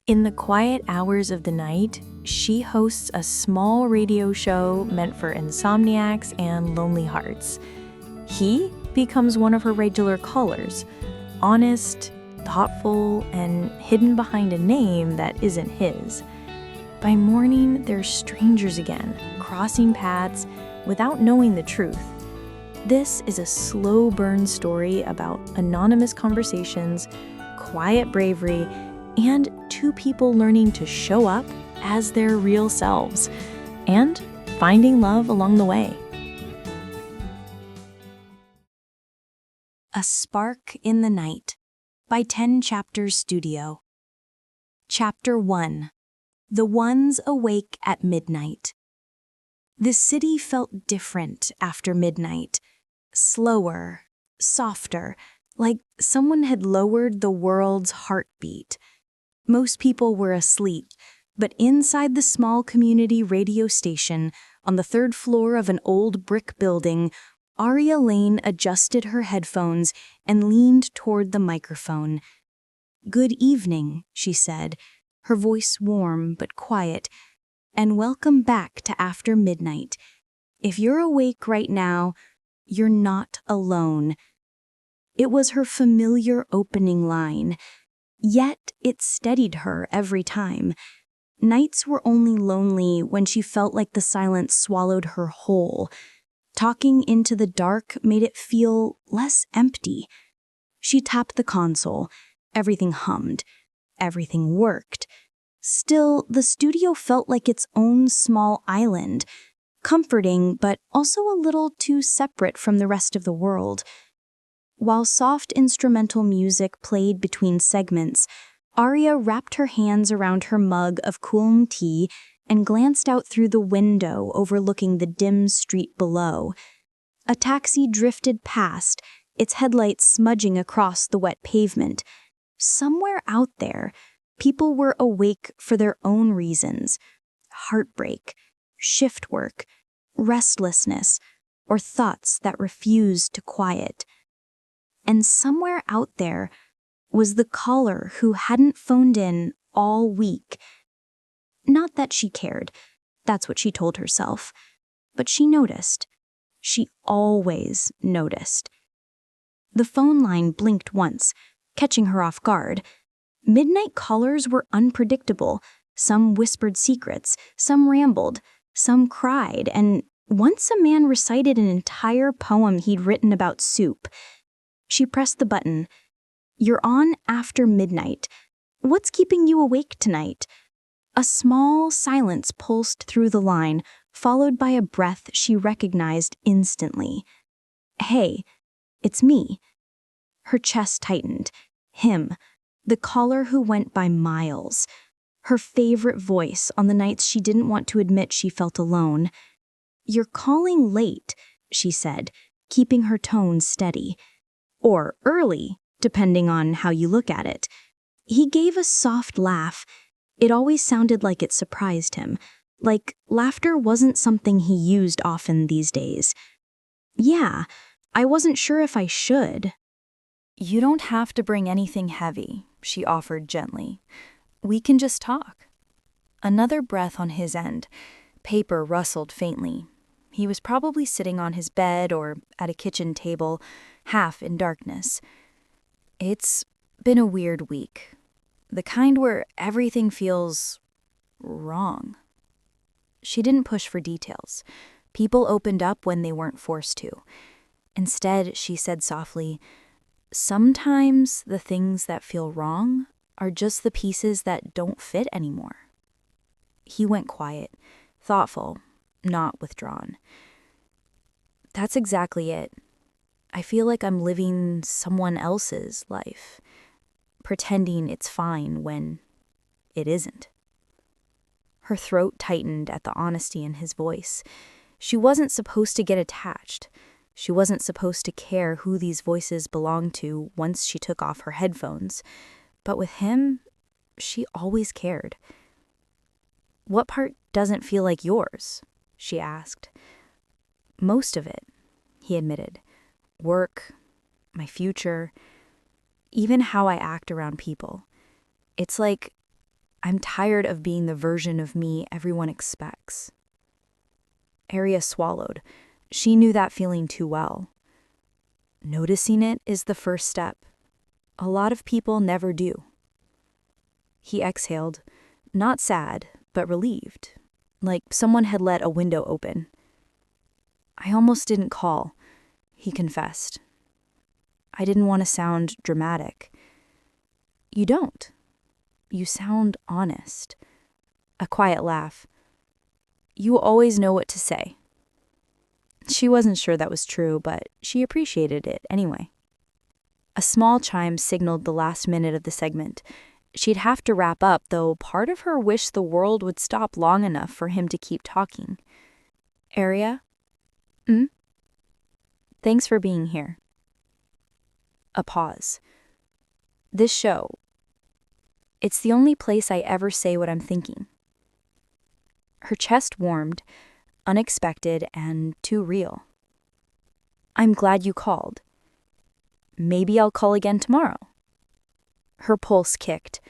In the quiet hours of the night, she hosts a small radio show meant for insomniacs and lonely hearts. He becomes one of her regular callers, honest, thoughtful, and hidden behind a name that isn't his. By morning, they're strangers again, crossing paths without knowing the truth. This is a slow burn story about anonymous conversations, quiet bravery, and two people learning to show up as their real selves and finding love along the way. A Spark in the Night by 10 Chapters Studio. Chapter 1. The Ones Awake at Midnight. The city felt different after midnight. Slower, softer, like someone had lowered the world's heartbeat. Most people were asleep, but inside the small community radio station on the third floor of an old brick building, Aria Lane adjusted her headphones and leaned toward the microphone. "Good evening," she said, her voice warm but quiet, "and welcome back to After Midnight. If you're awake right now, you're not alone." It was her familiar opening line, yet it steadied her every time. Nights were only lonely when she felt like the silence swallowed her whole. Talking into the dark made it feel less empty. She tapped the console. Everything hummed. Everything worked. Still, the studio felt like its own small island, comforting but also a little too separate from the rest of the world. While soft instrumental music played between segments, Aria wrapped her hands around her mug of Kulm tea and glanced out through the window overlooking the dim street below. A taxi drifted past, its headlights smudging across the wet pavement. Somewhere out there, people were awake for their own reasons: heartbreak, shift work, restlessness, or thoughts that refused to quiet. And somewhere out there was the caller who hadn't phoned in all week. Not that she cared, that's what she told herself. But she noticed. She always noticed. The phone line blinked once, catching her off guard. Midnight callers were unpredictable. Some whispered secrets, some rambled, some cried, and once a man recited an entire poem he'd written about soup. She pressed the button. "You're on After Midnight. What's keeping you awake tonight?" A small silence pulsed through the line, followed by a breath she recognized instantly. "Hey, it's me." Her chest tightened. Him, the caller who went by Miles. Her favorite voice on the nights she didn't want to admit she felt alone. "You're calling late," she said, keeping her tone steady. "Or early, depending on how you look at it." He gave a soft laugh. It always sounded like it surprised him, like laughter wasn't something he used often these days. "Yeah, I wasn't sure if I should." "You don't have to bring anything heavy," she offered gently. "We can just talk." Another breath on his end. Paper rustled faintly. He was probably sitting on his bed or at a kitchen table, half in darkness. "It's been a weird week. The kind where everything feels wrong." She didn't push for details. People opened up when they weren't forced to. Instead, she said softly, "Sometimes the things that feel wrong are just the pieces that don't fit anymore." He went quiet, thoughtful, not withdrawn. "That's exactly it. I feel like I'm living someone else's life, pretending it's fine when it isn't." Her throat tightened at the honesty in his voice. She wasn't supposed to get attached. She wasn't supposed to care who these voices belonged to once she took off her headphones. But with him, she always cared. "What part doesn't feel like yours?" she asked. "Most of it," he admitted. "Work, my future, even how I act around people. It's like I'm tired of being the version of me everyone expects. Aria swallowed. She knew that feeling too well. Noticing it is the first step. A lot of people never do. He exhaled, not sad, but relieved, like someone had let a window open. I almost didn't call, he confessed. I didn't want to sound dramatic. You don't. You sound honest. A quiet laugh. You always know what to say. She wasn't sure that was true, but she appreciated it anyway. A small chime signaled the last minute of the segment. She'd have to wrap up, though part of her wished the world would stop long enough for him to keep talking. Aria? Thanks for being here. A pause. This show, it's the only place I ever say what I'm thinking. Her chest warmed, unexpected and too real. I'm glad you called. Maybe I'll call again tomorrow. Her pulse kicked.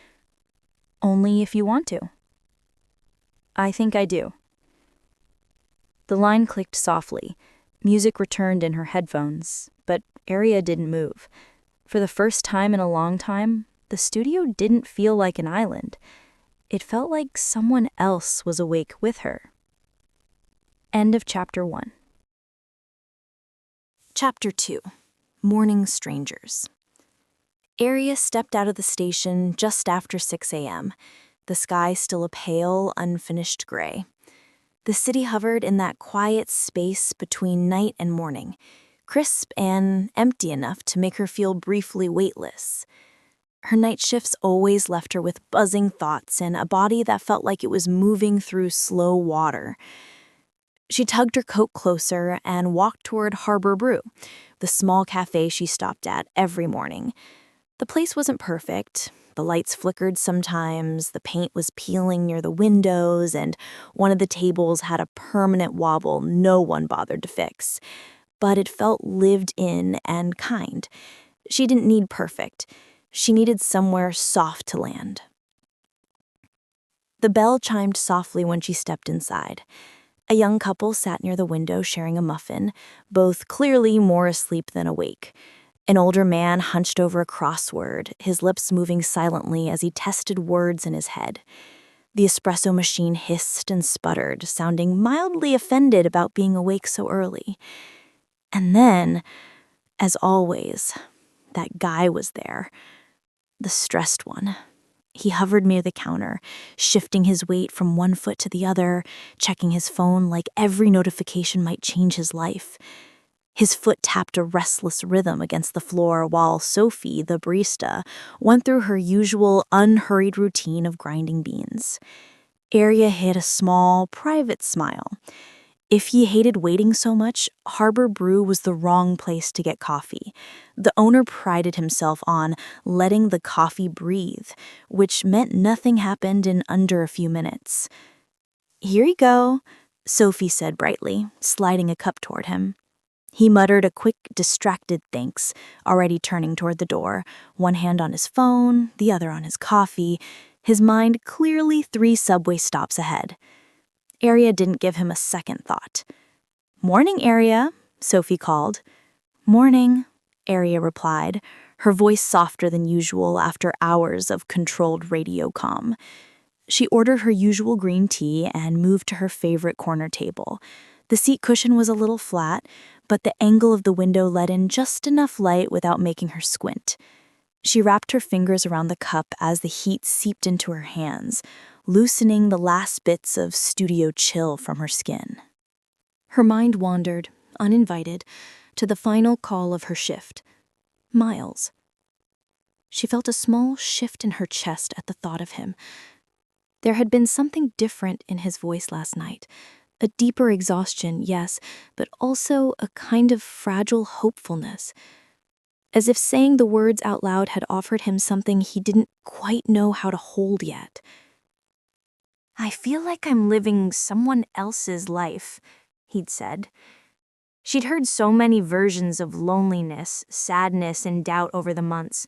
Only if you want to. I think I do. The line clicked softly. Music returned in her headphones, but Aria didn't move. For the first time in a long time, the studio didn't feel like an island. It felt like someone else was awake with her. End of Chapter 1. Chapter 2. Morning Strangers. Aria stepped out of the station just after 6 a.m., the sky still a pale, unfinished gray. The city hovered in that quiet space between night and morning, crisp and empty enough to make her feel briefly weightless. Her night shifts always left her with buzzing thoughts and a body that felt like it was moving through slow water. She tugged her coat closer and walked toward Harbor Brew, the small cafe she stopped at every morning. The place wasn't perfect. The lights flickered sometimes, the paint was peeling near the windows, and one of the tables had a permanent wobble no one bothered to fix. But it felt lived in and kind. She didn't need perfect. She needed somewhere soft to land. The bell chimed softly when she stepped inside. A young couple sat near the window sharing a muffin, both clearly more asleep than awake. An older man hunched over a crossword, his lips moving silently as he tested words in his head. The espresso machine hissed and sputtered, sounding mildly offended about being awake so early. And then, as always, that guy was there, the stressed one. He hovered near the counter, shifting his weight from one foot to the other, checking his phone like every notification might change his life. His foot tapped a restless rhythm against the floor while Sophie, the barista, went through her usual unhurried routine of grinding beans. Aria hid a small, private smile. If he hated waiting so much, Harbor Brew was the wrong place to get coffee. The owner prided himself on letting the coffee breathe, which meant nothing happened in under a few minutes. "Here you go," Sophie said brightly, sliding a cup toward him. He muttered a quick, distracted thanks, already turning toward the door, one hand on his phone, the other on his coffee, his mind clearly 3 subway stops ahead. Aria didn't give him a second thought. "Morning, Aria," Sophie called. "Morning," Aria replied, her voice softer than usual after hours of controlled radio comm. She ordered her usual green tea and moved to her favorite corner table. The seat cushion was a little flat, but the angle of the window let in just enough light without making her squint. She wrapped her fingers around the cup as the heat seeped into her hands, loosening the last bits of studio chill from her skin. Her mind wandered, uninvited, to the final call of her shift. Miles. She felt a small shift in her chest at the thought of him. There had been something different in his voice last night. A deeper exhaustion, yes, but also a kind of fragile hopefulness. As if saying the words out loud had offered him something he didn't quite know how to hold yet. "I feel like I'm living someone else's life," he'd said. She'd heard so many versions of loneliness, sadness, and doubt over the months.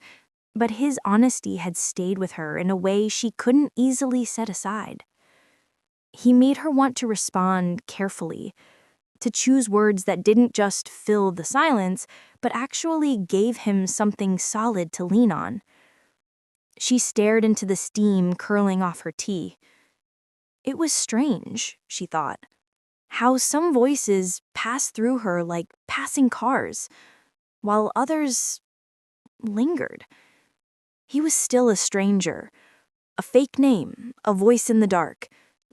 but his honesty had stayed with her in a way she couldn't easily set aside. He made her want to respond carefully, to choose words that didn't just fill the silence, but actually gave him something solid to lean on. She stared into the steam curling off her tea. It was strange, she thought, how some voices passed through her like passing cars, while others lingered. He was still a stranger, a fake name, a voice in the dark,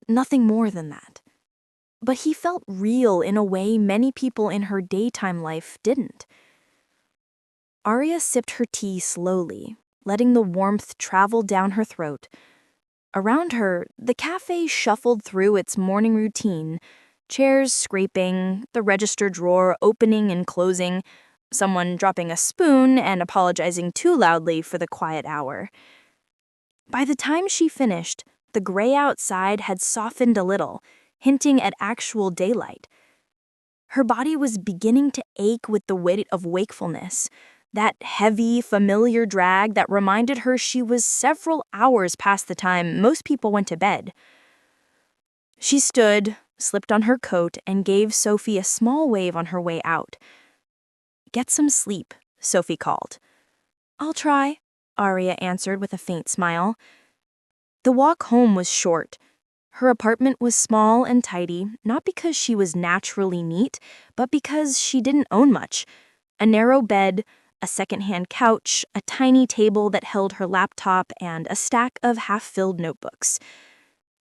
nothing more than that. But he felt real in a way many people in her daytime life didn't. Arya sipped her tea slowly, letting the warmth travel down her throat. Around her, the cafe shuffled through its morning routine, chairs scraping, the register drawer opening and closing, someone dropping a spoon and apologizing too loudly for the quiet hour. By the time she finished, the gray outside had softened a little, hinting at actual daylight. Her body was beginning to ache with the weight of wakefulness, that heavy, familiar drag that reminded her she was several hours past the time most people went to bed. She stood, slipped on her coat, and gave Sophie a small wave on her way out. "Get some sleep," Sophie called. "I'll try," Arya answered with a faint smile. The walk home was short. Her apartment was small and tidy, not because she was naturally neat, but because she didn't own much. A narrow bed, a secondhand couch, a tiny table that held her laptop, and a stack of half-filled notebooks.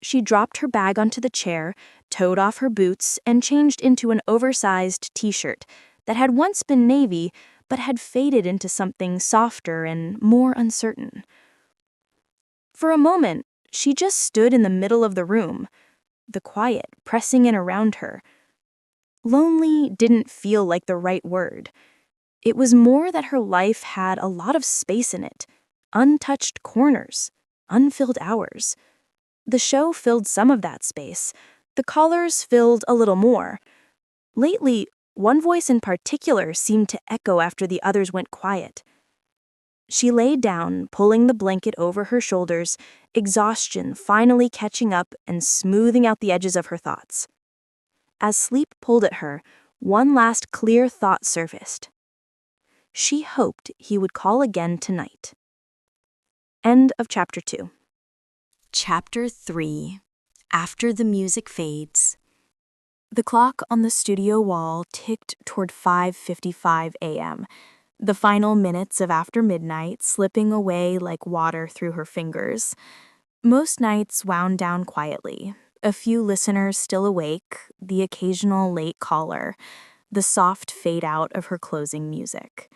She dropped her bag onto the chair, toed off her boots, and changed into an oversized t-shirt that had once been navy, but had faded into something softer and more uncertain. For a moment, she just stood in the middle of the room, the quiet pressing in around her. Lonely didn't feel like the right word. It was more that her life had a lot of space in it, untouched corners, unfilled hours. The show filled some of that space. The callers filled a little more. Lately, one voice in particular seemed to echo after the others went quiet. She lay down, pulling the blanket over her shoulders, exhaustion finally catching up and smoothing out the edges of her thoughts. As sleep pulled at her, one last clear thought surfaced. She hoped he would call again tonight. End of Chapter 2. Chapter 3. After the music fades. The clock on the studio wall ticked toward 5:55 a.m., the final minutes of after midnight slipping away like water through her fingers. Most nights wound down quietly, a few listeners still awake, the occasional late caller, the soft fade out of her closing music.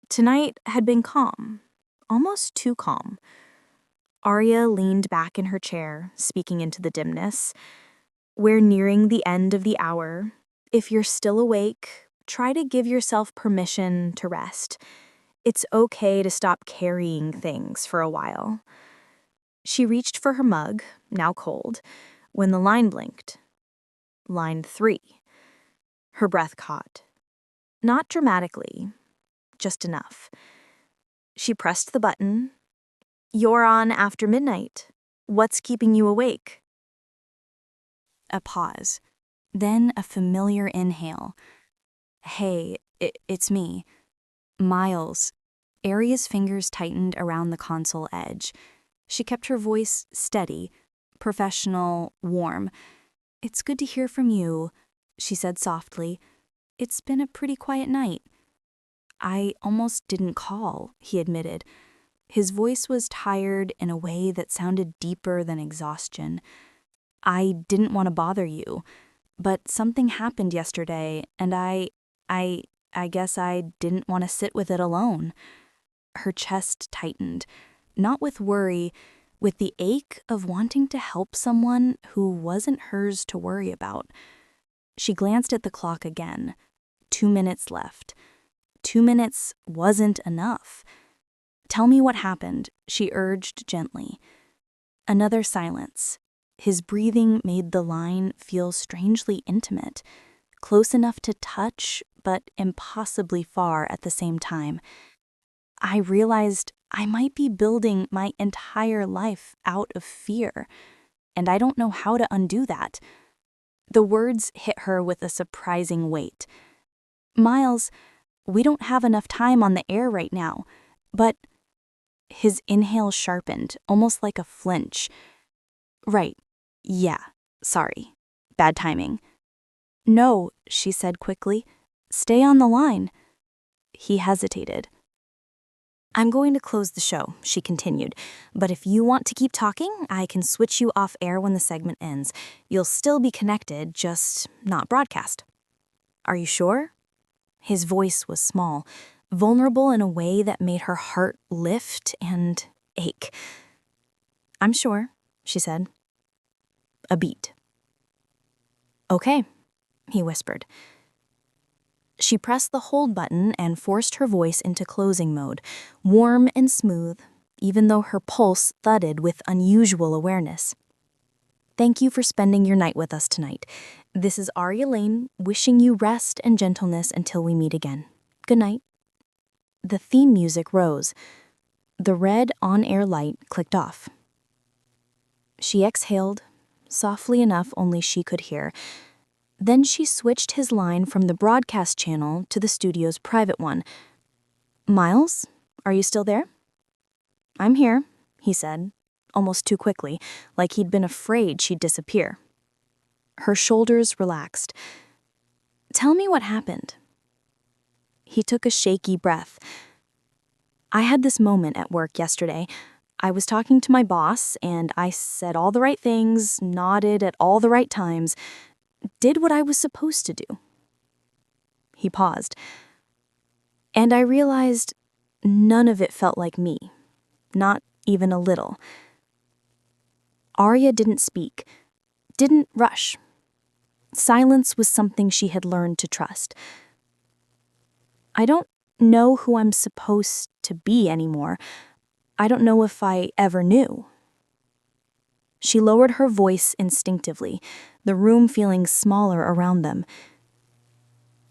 Tonight had been calm, almost too calm. Arya leaned back in her chair, speaking into the dimness. "We're nearing the end of the hour. If you're still awake, try to give yourself permission to rest. It's okay to stop carrying things for a while." She reached for her mug, now cold, when the line blinked. Line 3. Her breath caught. Not dramatically, just enough. She pressed the button. "You're on after midnight. What's keeping you awake?" A pause, then a familiar inhale. "Hey, it's me. Miles." Arya's fingers tightened around the console edge. She kept her voice steady, professional, warm. "It's good to hear from you," she said softly. "It's been a pretty quiet night." "I almost didn't call," he admitted. His voice was tired in a way that sounded deeper than exhaustion. "I didn't want to bother you, but something happened yesterday, and I guess I didn't want to sit with it alone." Her chest tightened, not with worry, with the ache of wanting to help someone who wasn't hers to worry about. She glanced at the clock again. 2 minutes left. 2 minutes wasn't enough. "Tell me what happened," she urged gently. Another silence. His breathing made the line feel strangely intimate, close enough to touch, but impossibly far at the same time. "I realized I might be building my entire life out of fear, and I don't know how to undo that. The words hit her with a surprising weight. Miles, we don't have enough time on the air right now, but... His inhale sharpened, almost like a flinch. Right. Yeah. Sorry. Bad timing. No, she said quickly. Stay on the line. He hesitated. I'm going to close the show, she continued, but if you want to keep talking, I can switch you off air when the segment ends. You'll still be connected, just not broadcast. Are you sure? His voice was small, vulnerable in a way that made her heart lift and ache. I'm sure, she said. A beat. Okay, he whispered. She pressed the hold button and forced her voice into closing mode, warm and smooth, even though her pulse thudded with unusual awareness. Thank you for spending your night with us tonight. This is Arya Lane, wishing you rest and gentleness until we meet again. Good night. The theme music rose. The red on-air light clicked off. She exhaled, softly enough only she could hear. Then she switched his line from the broadcast channel to the studio's private one. Miles, are you still there? I'm here, he said, almost too quickly, like he'd been afraid she'd disappear. Her shoulders relaxed. Tell me what happened. He took a shaky breath. I had this moment at work yesterday. I was talking to my boss, and I said all the right things, nodded at all the right times, did what I was supposed to do. He paused. And I realized none of it felt like me, not even a little. Arya didn't speak, didn't rush. Silence was something she had learned to trust. I don't know who I'm supposed to be anymore. I don't know if I ever knew. She lowered her voice instinctively, the room feeling smaller around them.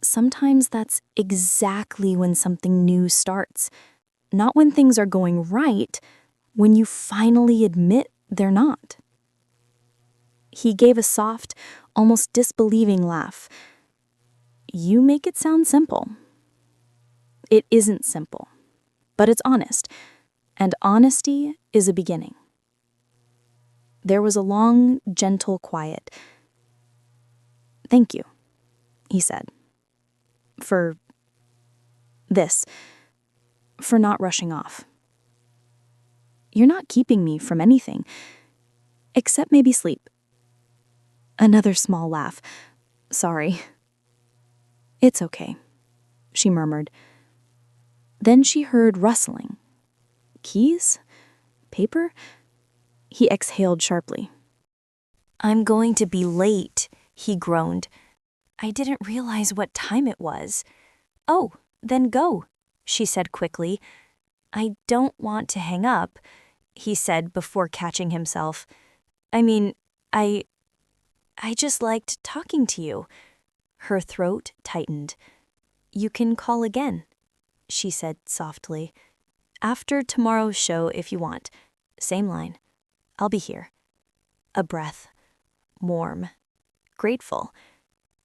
Sometimes that's exactly when something new starts. Not when things are going right, when you finally admit they're not. He gave a soft, almost disbelieving laugh. You make it sound simple. It isn't simple, but it's honest, and honesty is a beginning. There was a long, gentle quiet. Thank you, he said. For this. For not rushing off. You're not keeping me from anything, except maybe sleep. Another small laugh. Sorry. It's okay, she murmured. Then she heard rustling. Keys? Paper? He exhaled sharply. I'm going to be late, he groaned. I didn't realize what time it was. Oh, then go, she said quickly. I don't want to hang up, he said before catching himself. I mean, I just liked talking to you. Her throat tightened. You can call again, she said softly. After tomorrow's show if you want. Same line. I'll be here. A breath. Warm. Grateful.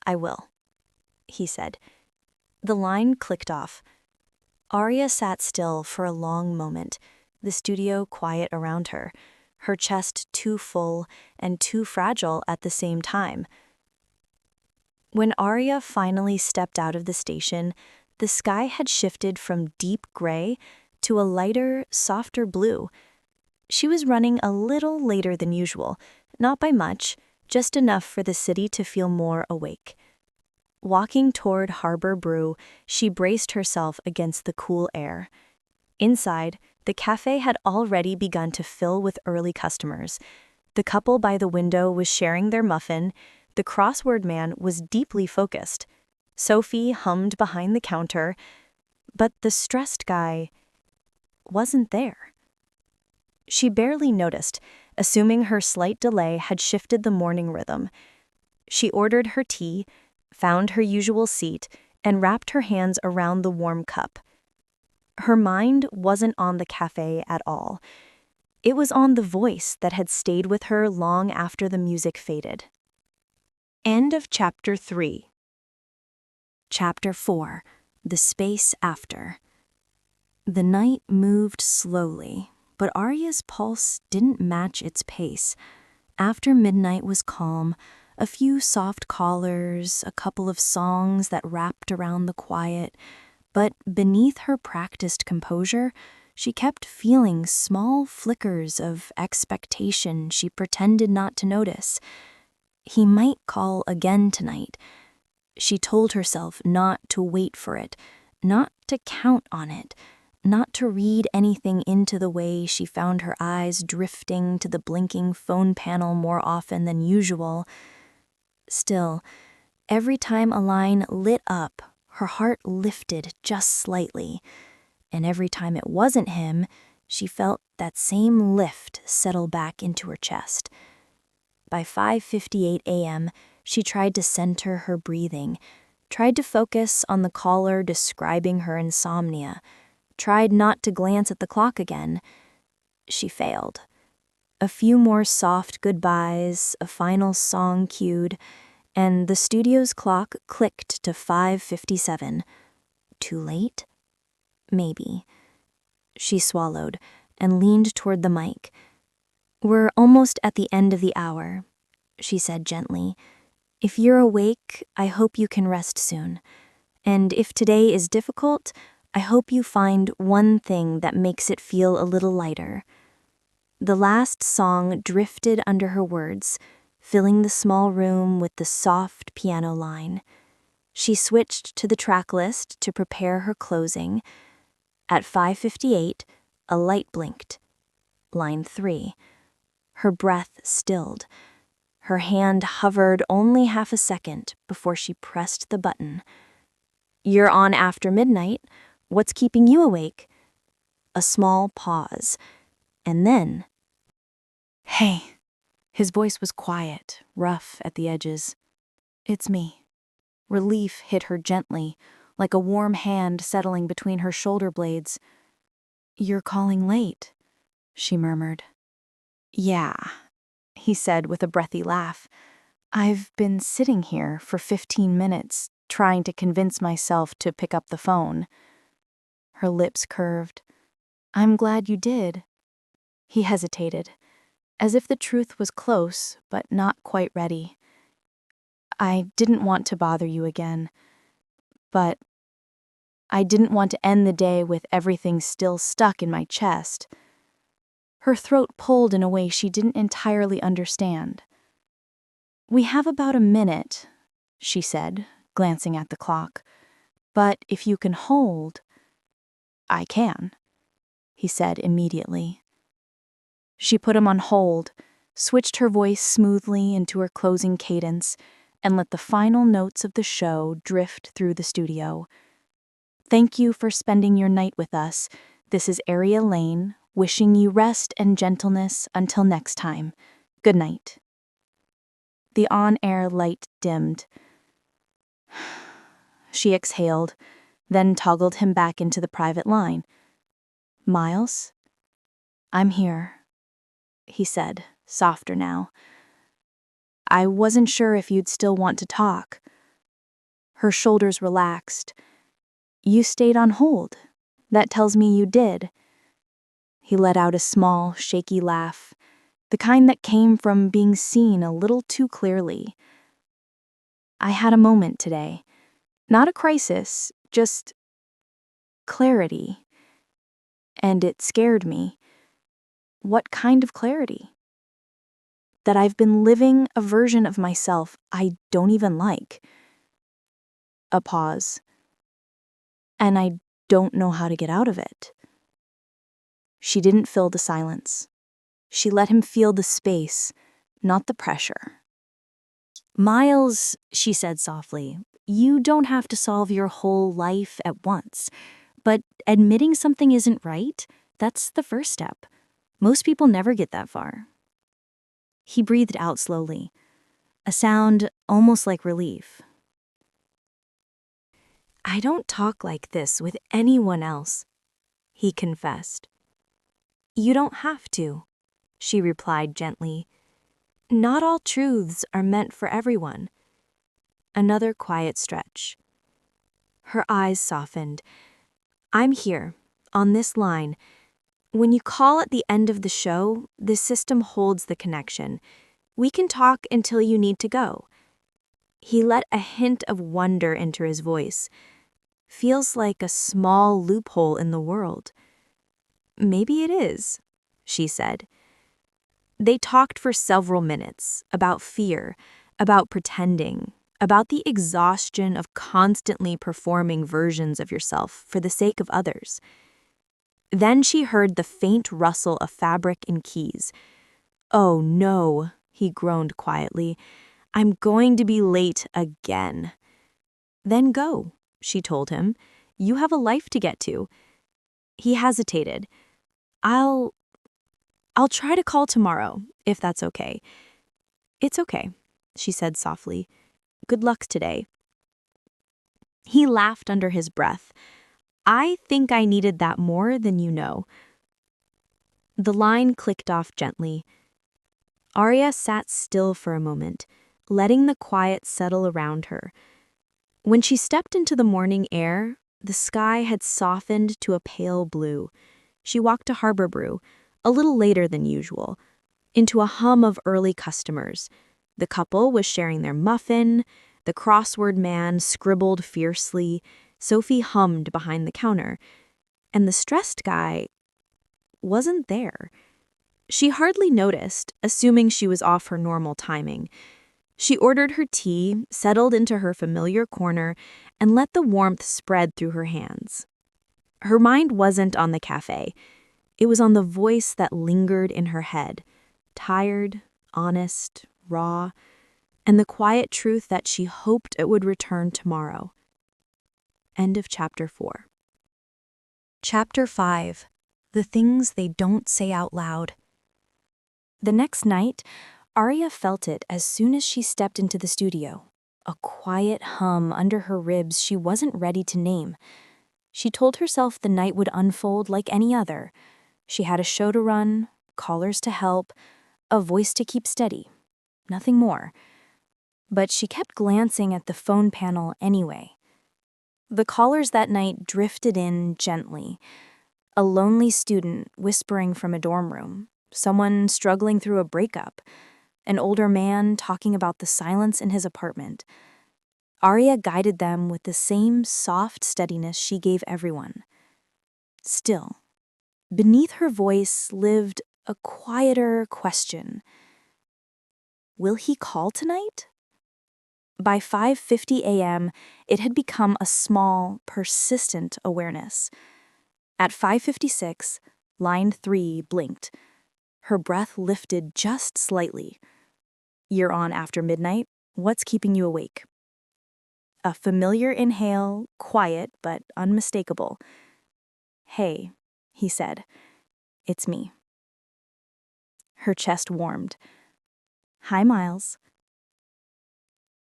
I will, he said. The line clicked off. Arya sat still for a long moment, the studio quiet around her, her chest too full and too fragile at the same time. When Arya finally stepped out of the station, the sky had shifted from deep gray to a lighter, softer blue. She was running a little later than usual, not by much, just enough for the city to feel more awake. Walking toward Harbor Brew, she braced herself against the cool air. Inside, the cafe had already begun to fill with early customers. The couple by the window was sharing their muffin. The crossword man was deeply focused. Sophie hummed behind the counter, but the stressed guy wasn't there. She barely noticed, assuming her slight delay had shifted the morning rhythm. She ordered her tea, found her usual seat, and wrapped her hands around the warm cup. Her mind wasn't on the cafe at all. It was on the voice that had stayed with her long after the music faded. End of Chapter 3. Chapter 4. The Space After. The night moved slowly, but Arya's pulse didn't match its pace. After midnight was calm, a few soft callers, a couple of songs that wrapped around the quiet, but beneath her practiced composure, she kept feeling small flickers of expectation she pretended not to notice. He might call again tonight. She told herself not to wait for it, not to count on it, not to read anything into the way she found her eyes drifting to the blinking phone panel more often than usual. Still, every time a line lit up, her heart lifted just slightly, and every time it wasn't him, she felt that same lift settle back into her chest. By 5:58 a.m., she tried to center her breathing, tried to focus on the caller describing her insomnia, tried not to glance at the clock again. She failed. A few more soft goodbyes, a final song cued, and the studio's clock clicked to 5:57. Too late? Maybe. She swallowed and leaned toward the mic. "We're almost at the end of the hour," she said gently. "If you're awake, I hope you can rest soon. And if today is difficult, I hope you find one thing that makes it feel a little lighter." The last song drifted under her words, filling the small room with the soft piano line. She switched to the track list to prepare her closing. At 5:58, a light blinked. Line 3. Her breath stilled. Her hand hovered only half a second before she pressed the button. "You're on after midnight. What's keeping you awake?" A small pause. And then, "Hey." His voice was quiet, rough at the edges. "It's me." Relief hit her gently, like a warm hand settling between her shoulder blades. "You're calling late," she murmured. "Yeah," he said with a breathy laugh. "I've been sitting here for 15 minutes, trying to convince myself to pick up the phone." Her lips curved. "I'm glad you did." He hesitated, as if the truth was close, but not quite ready. "I didn't want to bother you again, but I didn't want to end the day with everything still stuck in my chest." Her throat pulled in a way she didn't entirely understand. "We have about a minute," she said, glancing at the clock. "But if you can hold—" "I can," he said immediately. She put him on hold, switched her voice smoothly into her closing cadence, and let the final notes of the show drift through the studio. "Thank you for spending your night with us. This is Aria Lane, wishing you rest and gentleness until next time. Good night." The on-air light dimmed. She exhaled, then toggled him back into the private line. "Miles?" "I'm here," he said, softer now. "I wasn't sure if you'd still want to talk." Her shoulders relaxed. "You stayed on hold. That tells me you did." He let out a small, shaky laugh, the kind that came from being seen a little too clearly. "I had a moment today. Not a crisis, just clarity. And it scared me." "What kind of clarity?" "That I've been living a version of myself I don't even like." A pause. "And I don't know how to get out of it." She didn't fill the silence. She let him feel the space, not the pressure. "Miles," she said softly, "you don't have to solve your whole life at once. But admitting something isn't right, that's the first step. Most people never get that far." He breathed out slowly, a sound almost like relief. "I don't talk like this with anyone else." he confessed. You don't have to, she replied gently. Not all truths are meant for everyone. Another quiet stretch. Her eyes softened. I'm here, on this line. When you call at the end of the show, this system holds the connection. We can talk until you need to go. He let a hint of wonder enter his voice. Feels like a small loophole in the world. Maybe it is, she said. They talked for several minutes about fear, about pretending, about the exhaustion of constantly performing versions of yourself for the sake of others. Then she heard the faint rustle of fabric and keys. Oh no, he groaned quietly. I'm going to be late again. Then go, she told him. You have a life to get to. He hesitated. I'll try to call tomorrow, if that's okay. It's okay, she said softly. Good luck today. He laughed under his breath. I think I needed that more than you know. The line clicked off gently. Arya sat still for a moment, letting the quiet settle around her. When she stepped into the morning air, the sky had softened to a pale blue. She walked to Harbor Brew, a little later than usual, into a hum of early customers. The couple was sharing their muffin, the crossword man scribbled fiercely, Sophie hummed behind the counter, and the stressed guy wasn't there. She hardly noticed, assuming she was off her normal timing. She ordered her tea, settled into her familiar corner, and let the warmth spread through her hands. Her mind wasn't on the cafe. It was on the voice that lingered in her head, tired, honest, raw, and the quiet truth that she hoped it would return tomorrow. End of Chapter 4. Chapter 5. The Things They Don't Say Out Loud. The next night, Arya felt it as soon as she stepped into the studio, a quiet hum under her ribs she wasn't ready to name. She told herself the night would unfold like any other. She had a show to run, callers to help, a voice to keep steady. Nothing more. But she kept glancing at the phone panel anyway. The callers that night drifted in gently. A lonely student whispering from a dorm room, someone struggling through a breakup, an older man talking about the silence in his apartment. Arya guided them with the same soft steadiness she gave everyone. Still, beneath her voice lived a quieter question. Will he call tonight? By 5:50 a.m., it had become a small, persistent awareness. At 5:56, line 3 blinked. Her breath lifted just slightly. You're on after midnight. What's keeping you awake? A familiar inhale, quiet but unmistakable. Hey, he said. It's me. Her chest warmed. Hi, Miles.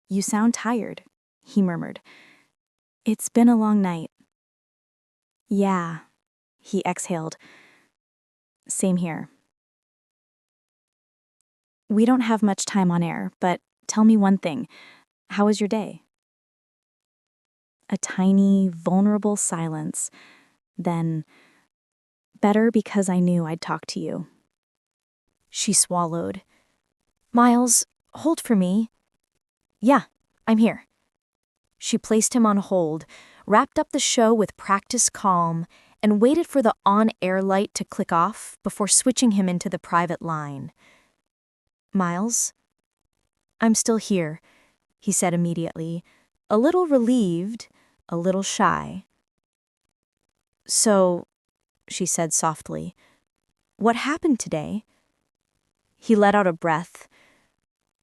You sound tired, he murmured. It's been a long night. Yeah, he exhaled. Same here. We don't have much time on air, but tell me one thing. How was your day? A tiny, vulnerable silence. Then, better because I knew I'd talk to you. She swallowed. Miles, hold for me. Yeah, I'm here. She placed him on hold, wrapped up the show with practiced calm, and waited for the on-air light to click off before switching him into the private line. Miles? I'm still here, he said immediately, a little relieved, a little shy. So, she said softly, what happened today? He let out a breath.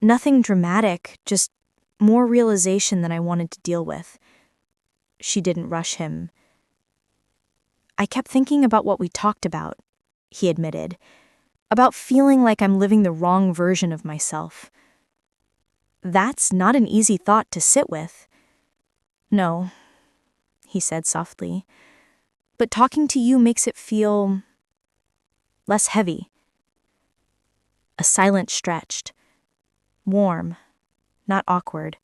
Nothing dramatic, just more realization than I wanted to deal with. She didn't rush him. I kept thinking about what we talked about, he admitted, about feeling like I'm living the wrong version of myself. That's not an easy thought to sit with. No, he said softly, but talking to you makes it feel less heavy. A silence stretched. Warm, not awkward.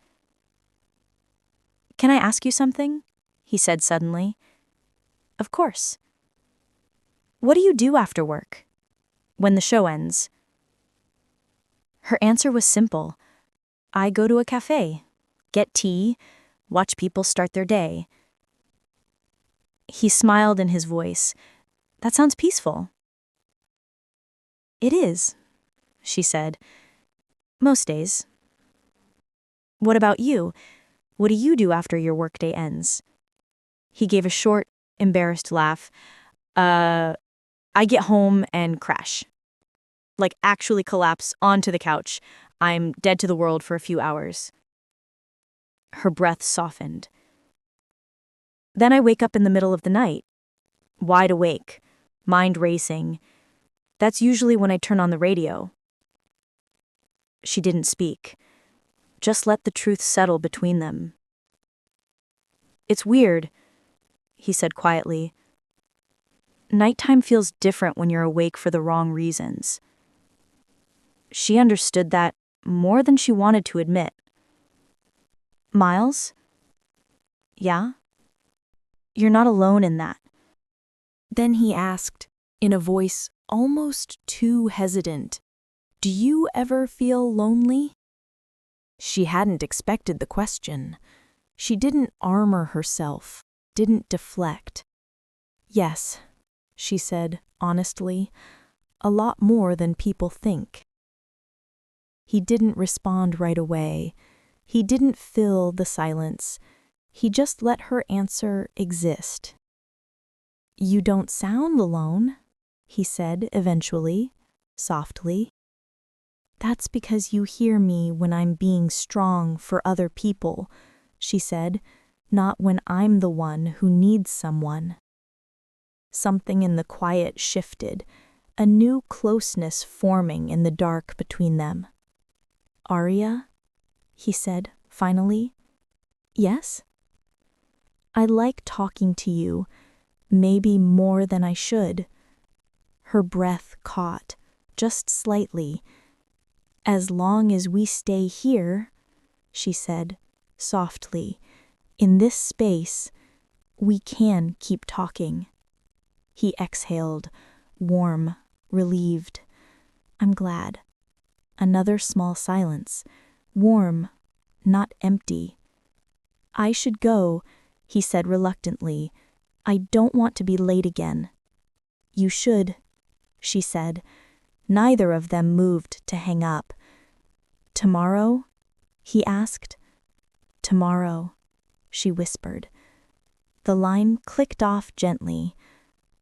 "Can I ask you something?" he said suddenly. "Of course." "What do you do after work? When the show ends?" Her answer was simple. "I go to a cafe, get tea, watch people start their day." He smiled in his voice. "That sounds peaceful." "It is," she said. "Most days." "What about you? What do you do after your workday ends?" He gave a short, embarrassed laugh. I get home and crash. Like actually collapse onto the couch. I'm dead to the world for a few hours." Her breath softened. "Then I wake up in the middle of the night, wide awake, mind racing. That's usually when I turn on the radio." She didn't speak. Just let the truth settle between them. "It's weird," he said quietly. "Nighttime feels different when you're awake for the wrong reasons." She understood that more than she wanted to admit. "Miles?" "Yeah?" "You're not alone in that." Then he asked, in a voice almost too hesitant, "Do you ever feel lonely?" She hadn't expected the question. She didn't armor herself, didn't deflect. "Yes," she said honestly, "a lot more than people think." He didn't respond right away. He didn't fill the silence. He just let her answer exist. "You don't sound alone," he said eventually, softly. "That's because you hear me when I'm being strong for other people," she said, "not when I'm the one who needs someone." Something in the quiet shifted, a new closeness forming in the dark between them. "Arya?" he said finally. "Yes?" "I like talking to you, maybe more than I should." Her breath caught, just slightly. "As long as we stay here," she said, softly, "in this space, we can keep talking." He exhaled, warm, relieved. "I'm glad." Another small silence, warm, not empty. "I should go," he said reluctantly. "I don't want to be late again." "You should," she said. Neither of them moved to hang up. "Tomorrow?" he asked. "Tomorrow," she whispered. The line clicked off gently.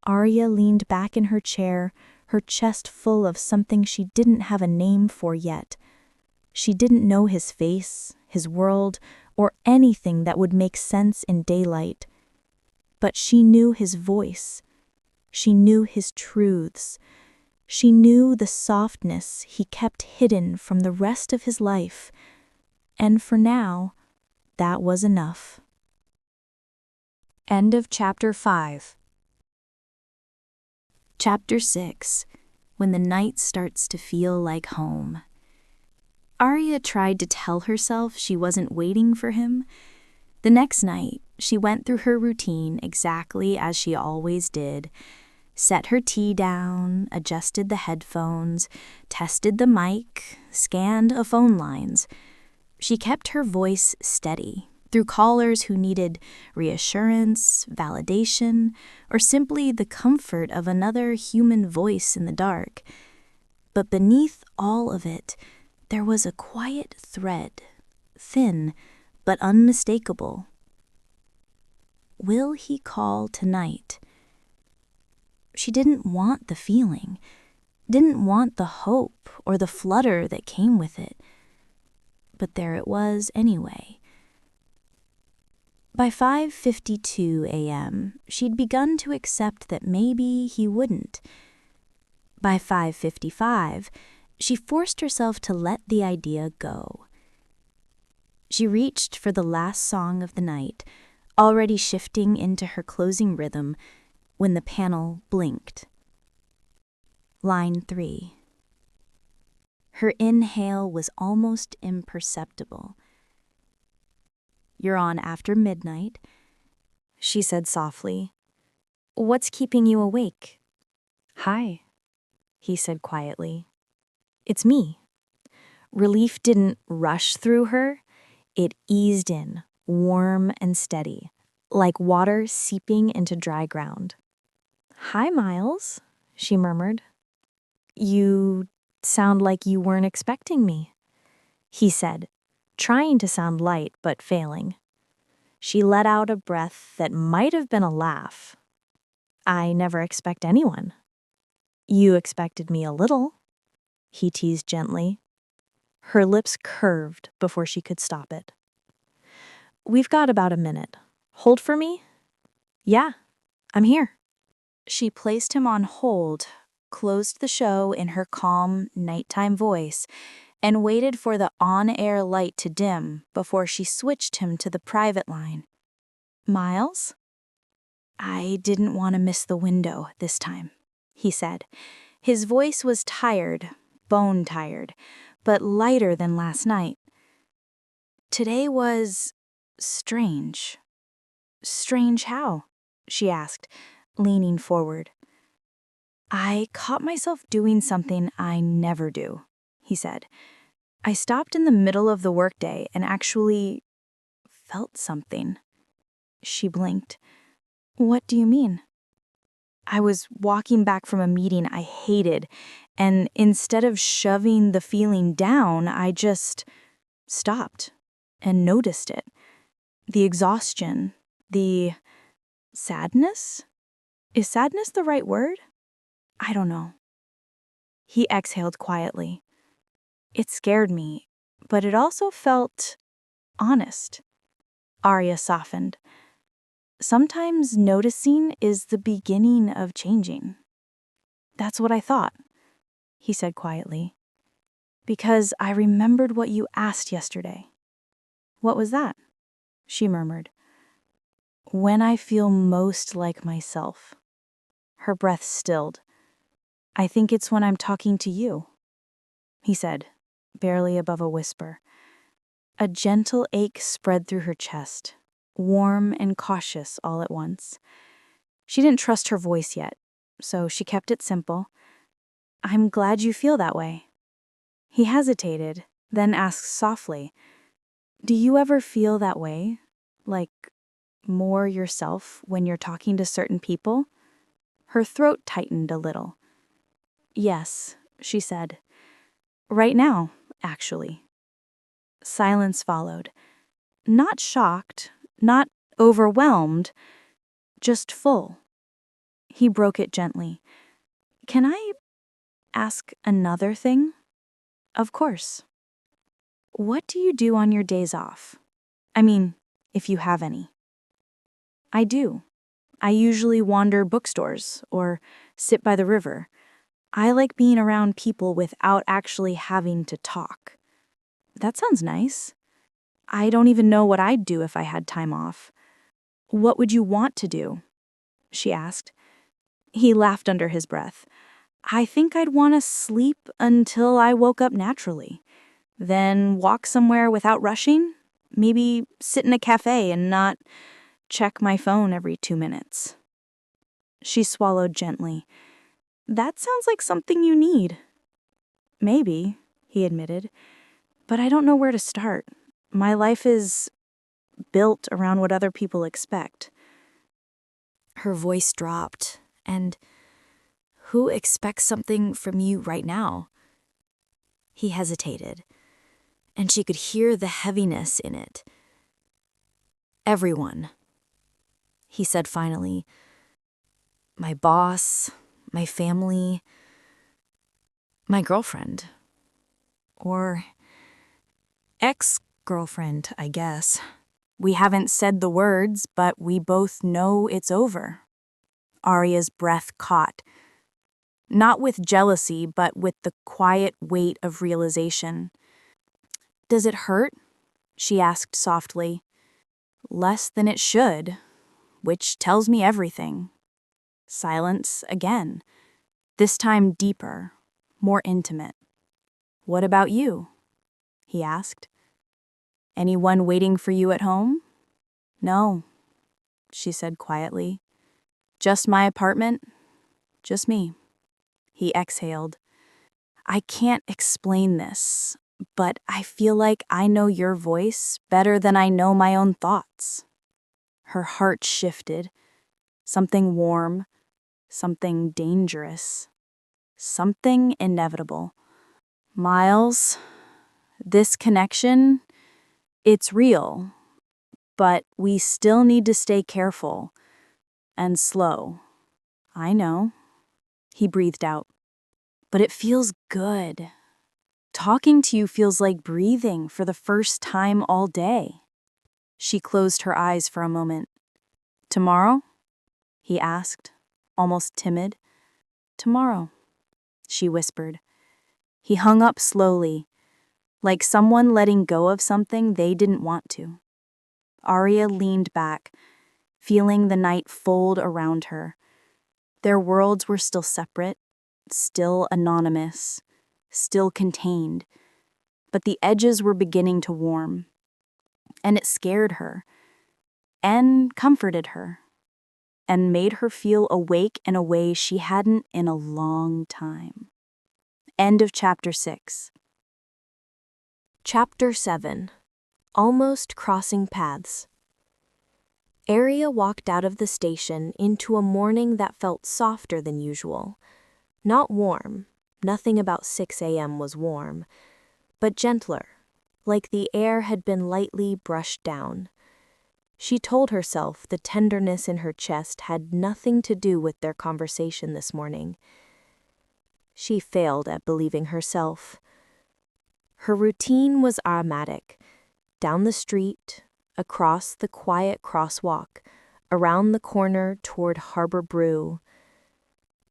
Arya leaned back in her chair, her chest full of something she didn't have a name for yet. She didn't know his face, his world, or anything that would make sense in daylight. But she knew his voice. She knew his truths. She knew the softness he kept hidden from the rest of his life. And for now, that was enough. End of Chapter 5. Chapter 6. When the night starts to feel like home. Arya tried to tell herself she wasn't waiting for him. The next night, she went through her routine exactly as she always did. Set her tea down, adjusted the headphones, tested the mic, scanned a phone lines. She kept her voice steady through callers who needed reassurance, validation, or simply the comfort of another human voice in the dark. But beneath all of it, there was a quiet thread, thin but unmistakable. Will he call tonight? She didn't want the feeling, didn't want the hope or the flutter that came with it. But there it was anyway. By 5:52 a.m., she'd begun to accept that maybe he wouldn't. By 5:55, she forced herself to let the idea go. She reached for the last song of the night, already shifting into her closing rhythm, when the panel blinked. Line 3. Her inhale was almost imperceptible. "You're on after midnight," she said softly. "What's keeping you awake?" "Hi," he said quietly. "It's me." Relief didn't rush through her. It eased in, warm and steady, like water seeping into dry ground. "Hi, Miles," she murmured. "You sound like you weren't expecting me," he said, trying to sound light but failing. She let out a breath that might have been a laugh. "I never expect anyone." "You expected me a little," he teased gently. Her lips curved before she could stop it. "We've got about a minute. Hold for me?" "Yeah, I'm here." She placed him on hold, closed the show in her calm, nighttime voice, and waited for the on-air light to dim before she switched him to the private line. "Miles?" "I didn't want to miss the window this time," he said. His voice was tired, bone-tired, but lighter than last night. "Today was strange." "Strange how?" she asked, leaning forward. "I caught myself doing something I never do," he said. "I stopped in the middle of the workday and actually felt something." She blinked. "What do you mean?" "I was walking back from a meeting I hated, and instead of shoving the feeling down, I just stopped and noticed it. The exhaustion, the sadness? Is sadness the right word? I don't know." He exhaled quietly. "It scared me, but it also felt honest." Arya softened. "Sometimes noticing is the beginning of changing." "That's what I thought," he said quietly. "Because I remembered what you asked yesterday." "What was that?" she murmured. "When I feel most like myself." Her breath stilled. "I think it's when I'm talking to you," he said, barely above a whisper. A gentle ache spread through her chest, warm and cautious all at once. She didn't trust her voice yet, so she kept it simple. "I'm glad you feel that way." He hesitated, then asked softly, "Do you ever feel that way? Like more yourself when you're talking to certain people?" Her throat tightened a little. "Yes," she said. "Right now, actually." Silence followed. Not shocked, not overwhelmed, just full. He broke it gently. "Can I ask another thing?" "Of course." "What do you do on your days off? I mean, if you have any." "I do. I usually wander bookstores or sit by the river. I like being around people without actually having to talk." "That sounds nice." "I don't even know what I'd do if I had time off." "What would you want to do?" she asked. He laughed under his breath. "I think I'd want to sleep until I woke up naturally. Then walk somewhere without rushing. Maybe sit in a cafe and not check my phone every 2 minutes." She swallowed gently. "That sounds like something you need." "Maybe," he admitted, "but I don't know where to start. My life is built around what other people expect." Her voice dropped, and "Who expects something from you right now?" He hesitated, and she could hear the heaviness in it. "Everyone," he said finally. "My boss, my family, my girlfriend. Or ex-girlfriend, I guess. We haven't said the words, but we both know it's over." Arya's breath caught. Not with jealousy, but with the quiet weight of realization. "Does it hurt?" she asked softly. "Less than it should, which tells me everything." Silence again, this time deeper, more intimate. "What about you?" he asked. "Anyone waiting for you at home?" "No," she said quietly. "Just my apartment, just me." He exhaled. "I can't explain this, but I feel like I know your voice better than I know my own thoughts." Her heart shifted. Something warm, something dangerous, something inevitable. "Miles, this connection, it's real, but we still need to stay careful and slow." "I know," he breathed out. "But it feels good. Talking to you feels like breathing for the first time all day." She closed her eyes for a moment. "Tomorrow?" he asked, almost timid. "Tomorrow," she whispered. He hung up slowly, like someone letting go of something they didn't want to. Arya leaned back, feeling the night fold around her. Their worlds were still separate, still anonymous, still contained, but the edges were beginning to warm. And it scared her, and comforted her, and made her feel awake in a way she hadn't in a long time. End of chapter 6. Chapter 7. Almost Crossing Paths. Arya walked out of the station into a morning that felt softer than usual. Not warm, nothing about 6 a.m. was warm, but gentler, like the air had been lightly brushed down. She told herself the tenderness in her chest had nothing to do with their conversation this morning. She failed at believing herself. Her routine was automatic. Down the street, across the quiet crosswalk, around the corner toward Harbor Brew.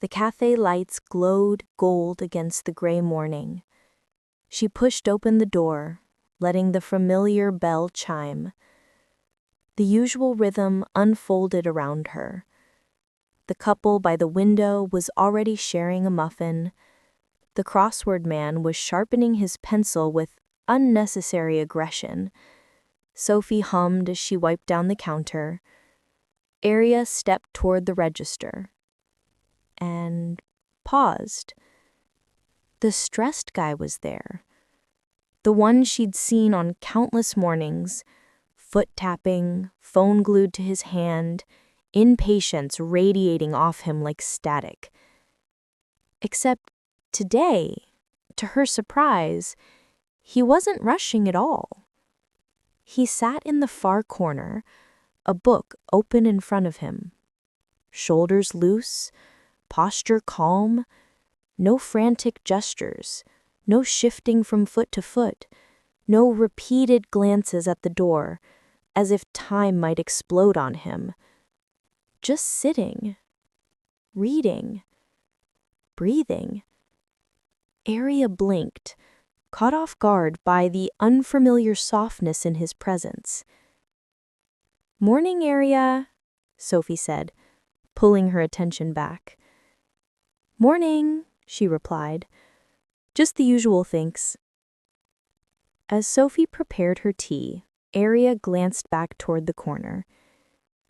The cafe lights glowed gold against the gray morning. She pushed open the door, letting the familiar bell chime. The usual rhythm unfolded around her. The couple by the window was already sharing a muffin. The crossword man was sharpening his pencil with unnecessary aggression. Sophie hummed as she wiped down the counter. Arya stepped toward the register and paused. The stressed guy was there. The one she'd seen on countless mornings, foot tapping, phone glued to his hand, impatience radiating off him like static. Except today, to her surprise, he wasn't rushing at all. He sat in the far corner, a book open in front of him. Shoulders loose, posture calm, no frantic gestures, no shifting from foot to foot, no repeated glances at the door, as if time might explode on him. Just sitting, reading, breathing. Arya blinked, caught off guard by the unfamiliar softness in his presence. "Morning, Arya," Sophie said, pulling her attention back. "Morning," she replied. "Just the usual, thanks." As Sophie prepared her tea, Arya glanced back toward the corner.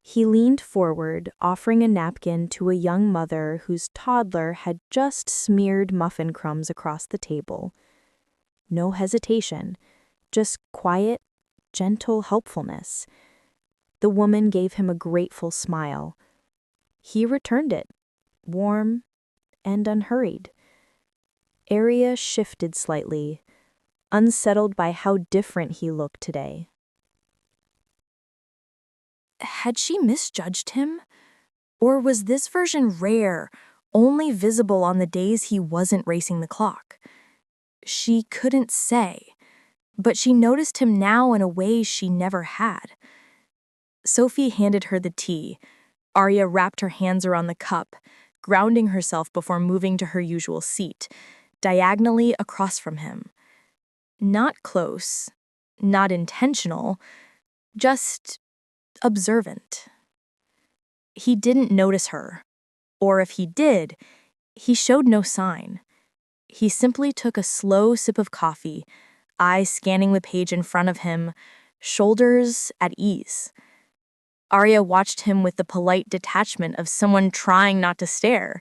He leaned forward, offering a napkin to a young mother whose toddler had just smeared muffin crumbs across the table. No hesitation, just quiet, gentle helpfulness. The woman gave him a grateful smile. He returned it, warm and unhurried. Arya shifted slightly, unsettled by how different he looked today. Had she misjudged him? Or was this version rare, only visible on the days he wasn't racing the clock? She couldn't say, but she noticed him now in a way she never had. Sophie handed her the tea. Arya wrapped her hands around the cup, grounding herself before moving to her usual seat, diagonally across from him. Not close, not intentional, just observant. He didn't notice her, Or if he did, he showed no sign. He simply took a slow sip of coffee, eyes scanning the page in front of him, shoulders at ease. Arya watched him with the polite detachment of someone trying not to stare.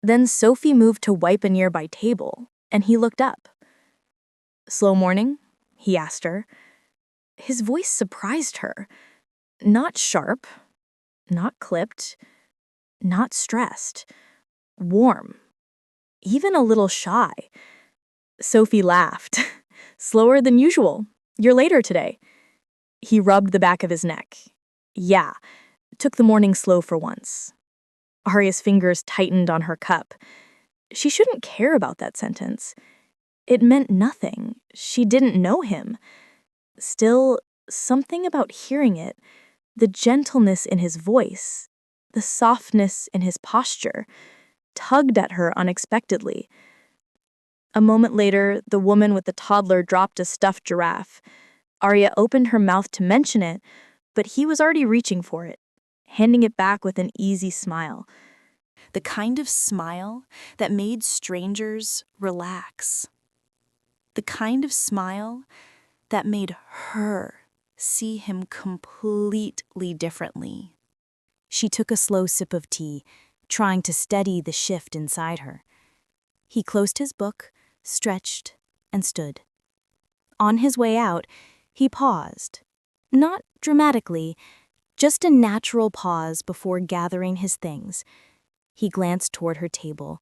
Then Sophie moved to wipe a nearby table, and he looked up. "Slow morning?" he asked her. His voice surprised her. Not sharp, not clipped, not stressed. Warm. Even a little shy. Sophie laughed. "Slower than usual. You're later today." He rubbed the back of his neck. "Yeah, took the morning slow for once." Arya's fingers tightened on her cup. She shouldn't care about that sentence. It meant nothing. She didn't know him. Still, something about hearing it, the gentleness in his voice, the softness in his posture, tugged at her unexpectedly. A moment later, the woman with the toddler dropped a stuffed giraffe. Arya opened her mouth to mention it, but he was already reaching for it, handing it back with an easy smile. The kind of smile that made strangers relax. The kind of smile that made her see him completely differently. She took a slow sip of tea, trying to steady the shift inside her. He closed his book, stretched, and stood. On his way out, he paused. Not dramatically, just a natural pause before gathering his things. He glanced toward her table.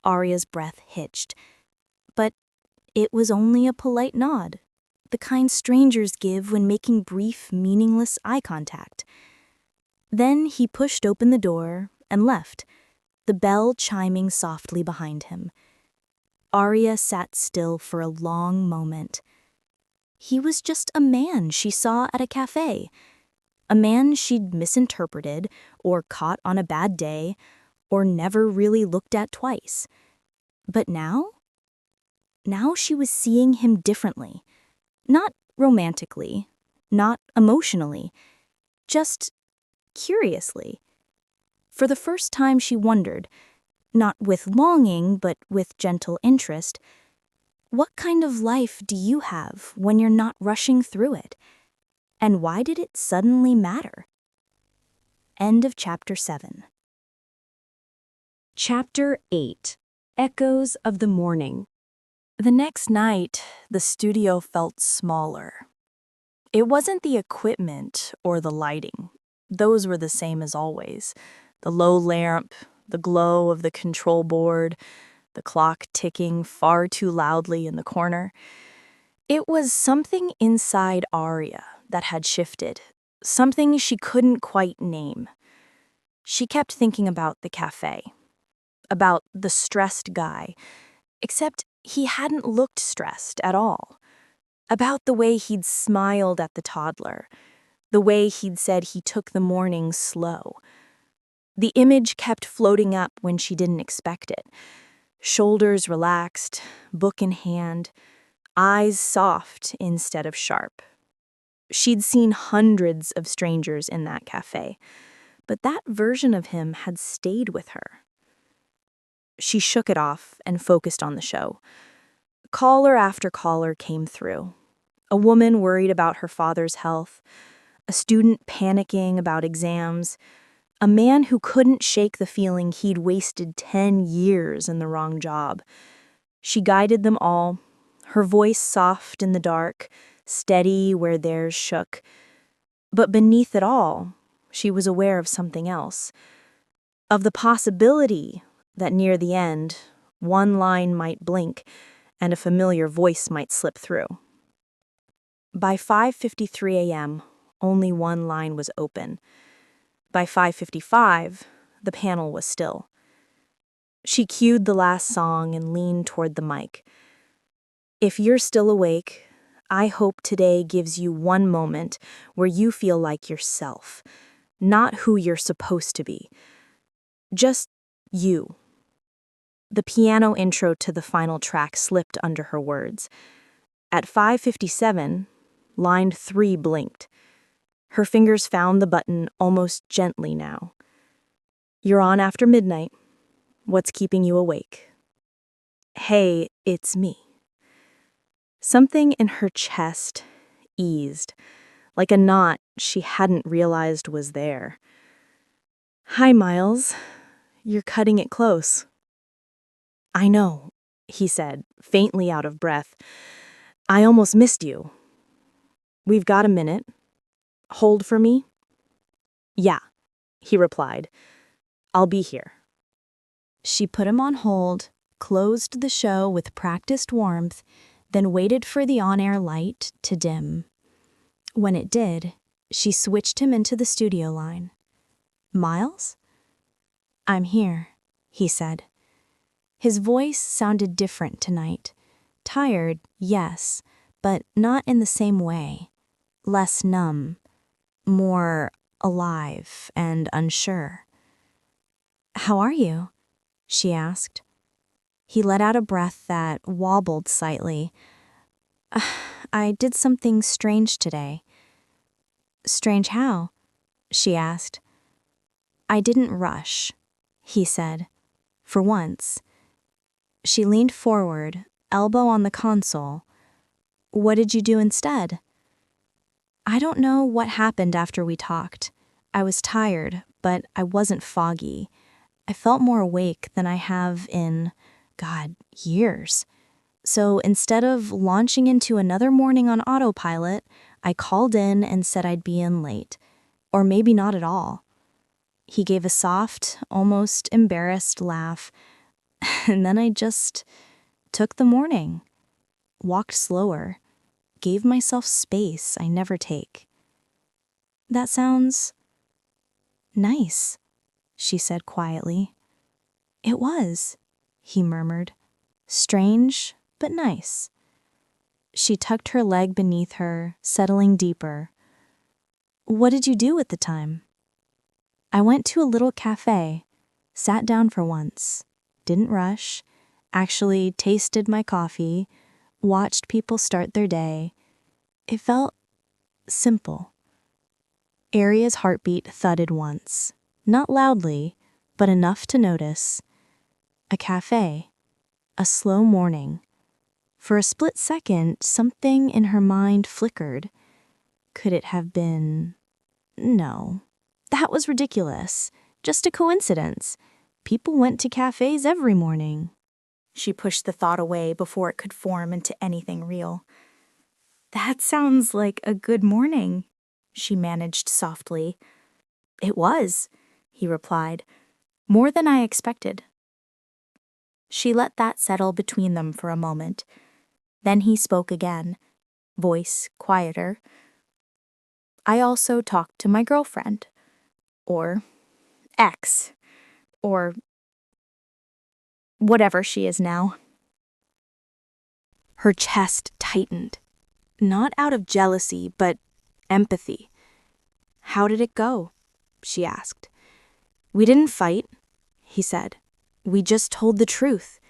Arya's breath hitched. But it was only a polite nod, the kind strangers give when making brief, meaningless eye contact. Then he pushed open the door and left, the bell chiming softly behind him. Arya sat still for a long moment. He was just a man she saw at a cafe, a man she'd misinterpreted or caught on a bad day or never really looked at twice. But now she was seeing him differently. Not romantically, not emotionally, just curiously. For the first time she wondered, not with longing but with gentle interest, what kind of life do you have when you're not rushing through it? And why did it suddenly matter? End of Chapter 7. Chapter 8. Echoes of the Morning. The next night, the studio felt smaller. It wasn't the equipment or the lighting. Those were the same as always. The low lamp, the glow of the control board, the clock ticking far too loudly in the corner. It was something inside Arya that had shifted, something she couldn't quite name. She kept thinking about the cafe, about the stressed guy, except he hadn't looked stressed at all. About the way he'd smiled at the toddler, the way he'd said he took the morning slow. The image kept floating up when she didn't expect it. Shoulders relaxed, book in hand, eyes soft instead of sharp. She'd seen hundreds of strangers in that cafe, but that version of him had stayed with her. She shook it off and focused on the show. Caller after caller came through. A woman worried about her father's health, a student panicking about exams, a man who couldn't shake the feeling he'd wasted 10 years in the wrong job. She guided them all, her voice soft in the dark, steady where theirs shook. But beneath it all, she was aware of something else, of the possibility that near the end, one line might blink and a familiar voice might slip through. By 5:53 a.m., only one line was open. By 5:55, the panel was still. She cued the last song and leaned toward the mic. "If you're still awake, I hope today gives you one moment where you feel like yourself, not who you're supposed to be. Just you." The piano intro to the final track slipped under her words. At 5:57, line 3 blinked. Her fingers found the button almost gently now. You're on after midnight. What's keeping you awake? Hey, it's me. Something in her chest eased, like a knot she hadn't realized was there. Hi, Miles. You're cutting it close. I know, he said, faintly out of breath. I almost missed you. We've got a minute. Hold for me? Yeah, he replied. I'll be here. She put him on hold, closed the show with practiced warmth, then waited for the on-air light to dim. When it did, she switched him into the studio line. Miles? I'm here, he said. His voice sounded different tonight. Tired, yes, but not in the same way. Less numb, more alive and unsure. How are you? She asked. He let out a breath that wobbled slightly. I did something strange today. Strange how? She asked. I didn't rush, he said. For once. She leaned forward, elbow on the console. What did you do instead? I don't know what happened after we talked. I was tired, but I wasn't foggy. I felt more awake than I have in, God, years. So instead of launching into another morning on autopilot, I called in and said I'd be in late. Or maybe not at all. He gave a soft, almost embarrassed laugh, and then I just took the morning, walked slower, gave myself space I never take. That sounds nice, she said quietly. It was, he murmured. Strange, but nice. She tucked her leg beneath her, settling deeper. What did you do at the time? I went to a little cafe, sat down for once, didn't rush, actually tasted my coffee, watched people start their day. It felt simple. Aria's heartbeat thudded once, not loudly, but enough to notice. A cafe, a slow morning. For a split second, something in her mind flickered. Could it have been? No. That was ridiculous. Just a coincidence. People went to cafes every morning. She pushed the thought away before it could form into anything real. That sounds like a good morning, she managed softly. It was, he replied. More than I expected. She let that settle between them for a moment. Then he spoke again, voice quieter. I also talked to my girlfriend. Or ex. Or whatever she is now. Her chest tightened. Not out of jealousy, but empathy. How did it go? She asked. We didn't fight, he said. We just told the truth.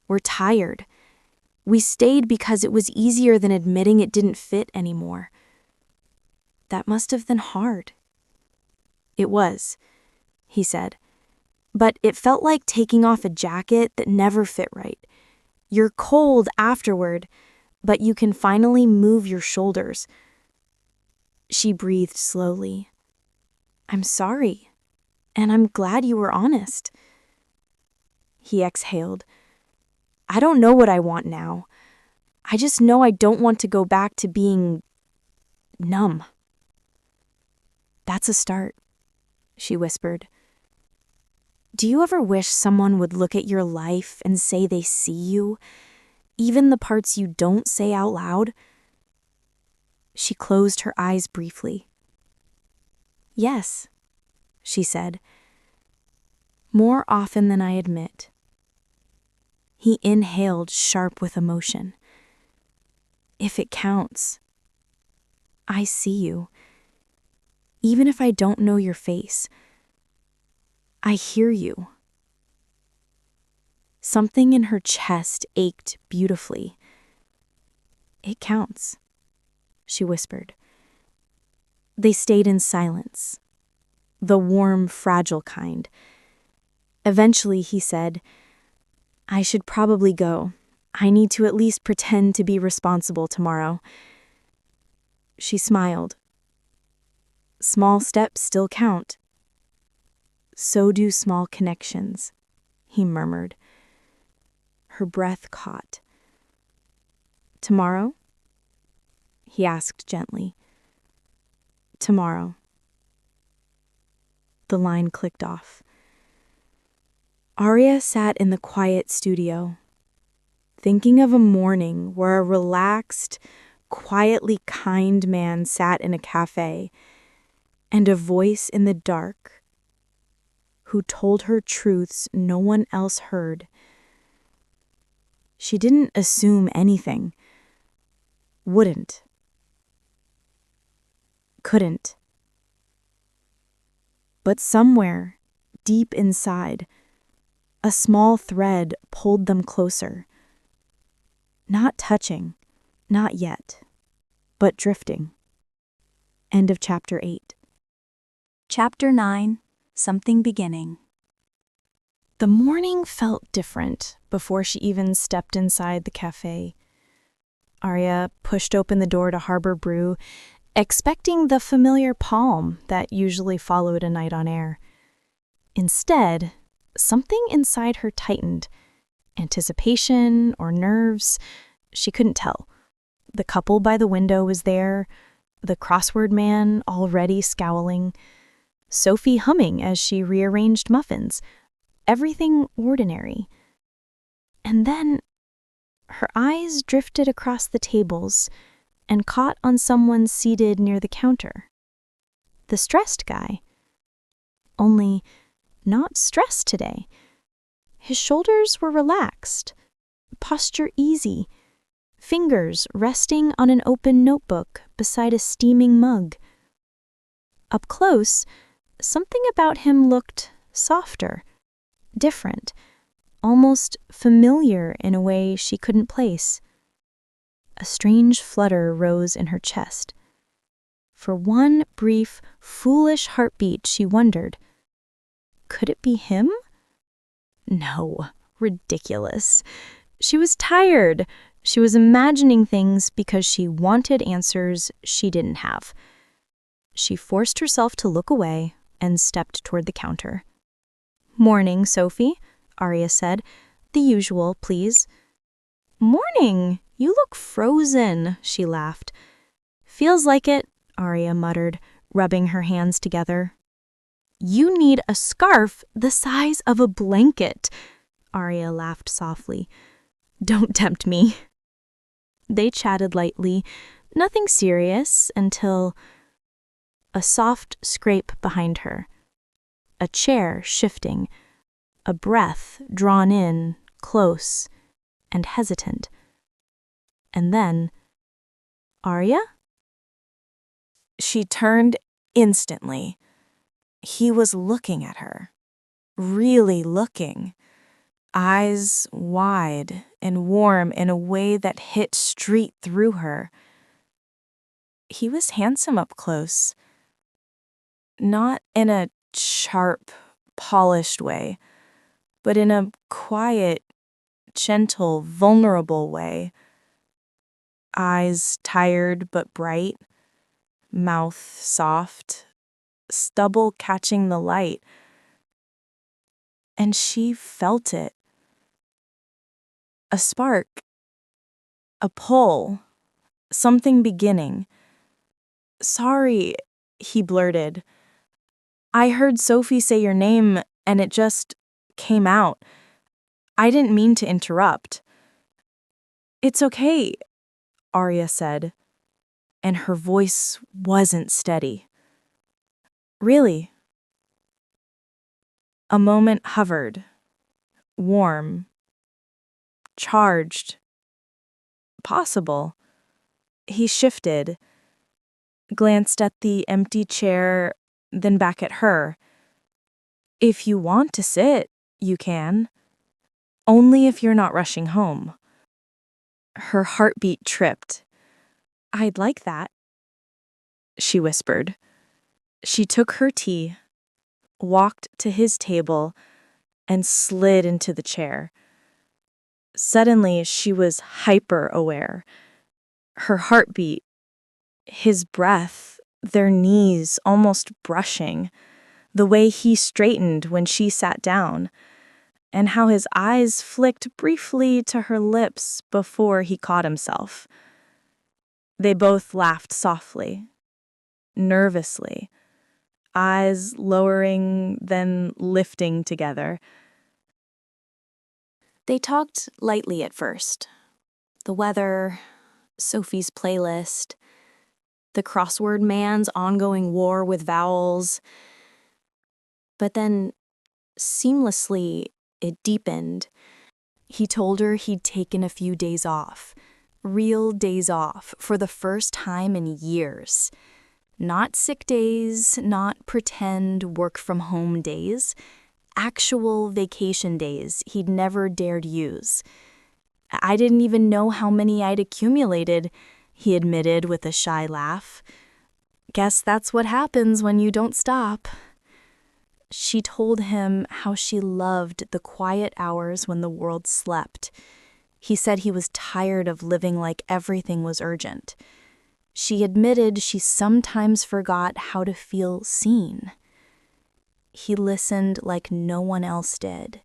We're tired. We stayed because it was easier than admitting it didn't fit anymore. That must have been hard. It was, he said. But it felt like taking off a jacket that never fit right. You're cold afterward, but you can finally move your shoulders. She breathed slowly. I'm sorry, and I'm glad you were honest. He exhaled. I don't know what I want now. I just know I don't want to go back to being numb. That's a start, she whispered. Do you ever wish someone would look at your life and say they see you, even the parts you don't say out loud? She closed her eyes briefly. Yes, she said. More often than I admit. He inhaled, sharp with emotion. If it counts. I see you. Even if I don't know your face. I hear you. Something in her chest ached beautifully. It counts, she whispered. They stayed in silence. The warm, fragile kind. Eventually, he said, "I should probably go. I need to at least pretend to be responsible tomorrow." She smiled. "Small steps still count." "So do small connections," he murmured. Her breath caught. "Tomorrow?" he asked gently. "Tomorrow." The line clicked off. Arya sat in the quiet studio, thinking of a morning where a relaxed, quietly kind man sat in a cafe, and a voice in the dark who told her truths no one else heard. She didn't assume anything. Wouldn't. Couldn't. But somewhere, deep inside, a small thread pulled them closer. Not touching, not yet, but drifting. End of chapter 8. Chapter 9, Something Beginning. The morning felt different before she even stepped inside the cafe. Arya pushed open the door to Harbor Brew, expecting the familiar calm that usually followed a night on air. Instead, something inside her tightened. Anticipation or nerves, she couldn't tell. The couple by the window was there, the crossword man already scowling, Sophie humming as she rearranged muffins. Everything ordinary. And then her eyes drifted across the tables and caught on someone seated near the counter. The stressed guy. Only not stressed today. His shoulders were relaxed, posture easy, fingers resting on an open notebook beside a steaming mug. Up close, something about him looked softer, different, almost familiar in a way she couldn't place. A strange flutter rose in her chest. For one brief, foolish heartbeat, she wondered, could it be him? No, ridiculous. She was tired. She was imagining things because she wanted answers she didn't have. She forced herself to look away and stepped toward the counter. "Morning, Sophie," Arya said. "The usual, please." "Morning! You look frozen," she laughed. "Feels like it," Arya muttered, rubbing her hands together. "You need a scarf the size of a blanket," Arya laughed softly. "Don't tempt me." They chatted lightly, nothing serious, until a soft scrape behind her, a chair shifting, a breath drawn in, close, and hesitant. And then, "Arya?" She turned instantly. He was looking at her, really looking, eyes wide and warm in a way that hit straight through her. He was handsome up close, not in a sharp, polished way, but in a quiet, gentle, vulnerable way. Eyes tired but bright, mouth soft, stubble catching the light. And she felt it. A spark, a pull, something beginning. "Sorry," he blurted. "I heard Sophie say your name and it just came out. I didn't mean to interrupt." "It's okay," Arya said, and her voice wasn't steady. "Really?" A moment hovered, warm, charged, possible. He shifted, glanced at the empty chair, then back at her. "If you want to sit, you can. Only if you're not rushing home." Her heartbeat tripped. "I'd like that," she whispered. She took her tea, walked to his table, and slid into the chair. Suddenly, she was hyper-aware. Her heartbeat, his breath, their knees almost brushing, the way he straightened when she sat down, and how his eyes flicked briefly to her lips before he caught himself. They both laughed softly, nervously, eyes lowering, then lifting together. They talked lightly at first. The weather, Sophie's playlist, the crossword man's ongoing war with vowels. But then, seamlessly, it deepened. He told her he'd taken a few days off, real days off, for the first time in years. Not sick days, not pretend work-from-home days, actual vacation days he'd never dared use. I didn't even know how many I'd accumulated, he admitted with a shy laugh. Guess that's what happens when you don't stop. She told him how she loved the quiet hours when the world slept. He said he was tired of living like everything was urgent. She admitted she sometimes forgot how to feel seen. He listened like no one else did.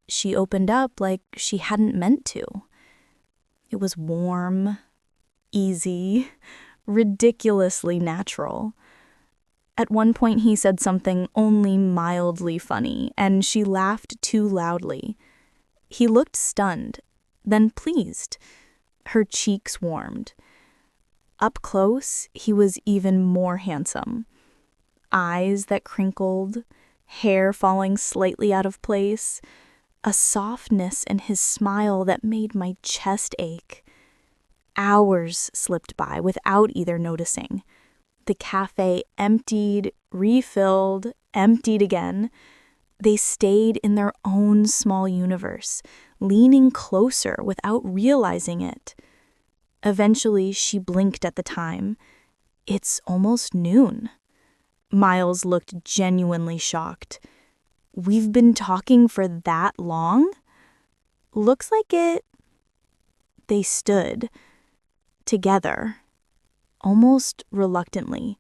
She opened up like she hadn't meant to. It was warm, easy, ridiculously natural. At one point he said something only mildly funny, and she laughed too loudly. He looked stunned, then pleased. Her cheeks warmed. Up close, he was even more handsome. Eyes that crinkled, hair falling slightly out of place, a softness in his smile that made my chest ache. Hours slipped by without either noticing. The cafe emptied, refilled, emptied again. They stayed in their own small universe, leaning closer without realizing it. Eventually, she blinked at the time. It's almost noon. Miles looked genuinely shocked. We've been talking for that long? Looks like it. They stood, together, almost reluctantly.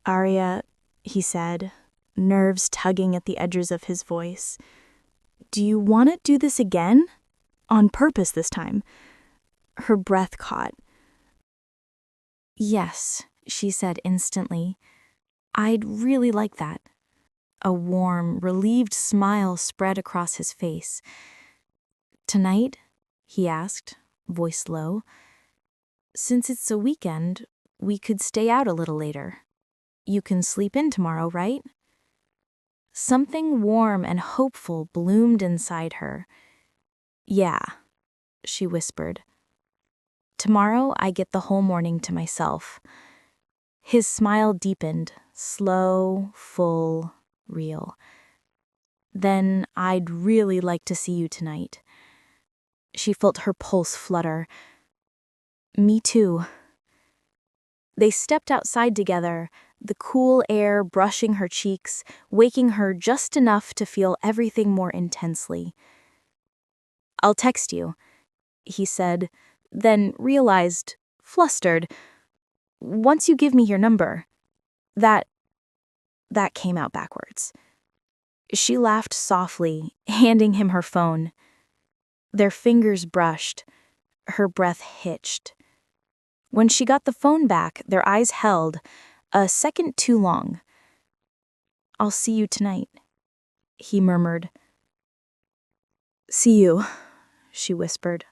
Arya, he said, nerves tugging at the edges of his voice. Do you want to do this again? On purpose this time. Her breath caught. Yes, she said instantly. I'd really like that. A warm, relieved smile spread across his face. Tonight? He asked, voice low. Since it's a weekend, we could stay out a little later. You can sleep in tomorrow, right? Something warm and hopeful bloomed inside her. Yeah, she whispered. Tomorrow I get the whole morning to myself. His smile deepened, slow, full, real. Then I'd really like to see you tonight. She felt her pulse flutter. Me too. They stepped outside together, the cool air brushing her cheeks, waking her just enough to feel everything more intensely. I'll text you, he said, then realized, flustered, once you give me your number. That came out backwards. She laughed softly, handing him her phone. Their fingers brushed. Her breath hitched. When she got the phone back, their eyes held, a second too long. I'll see you tonight, he murmured. See you, she whispered.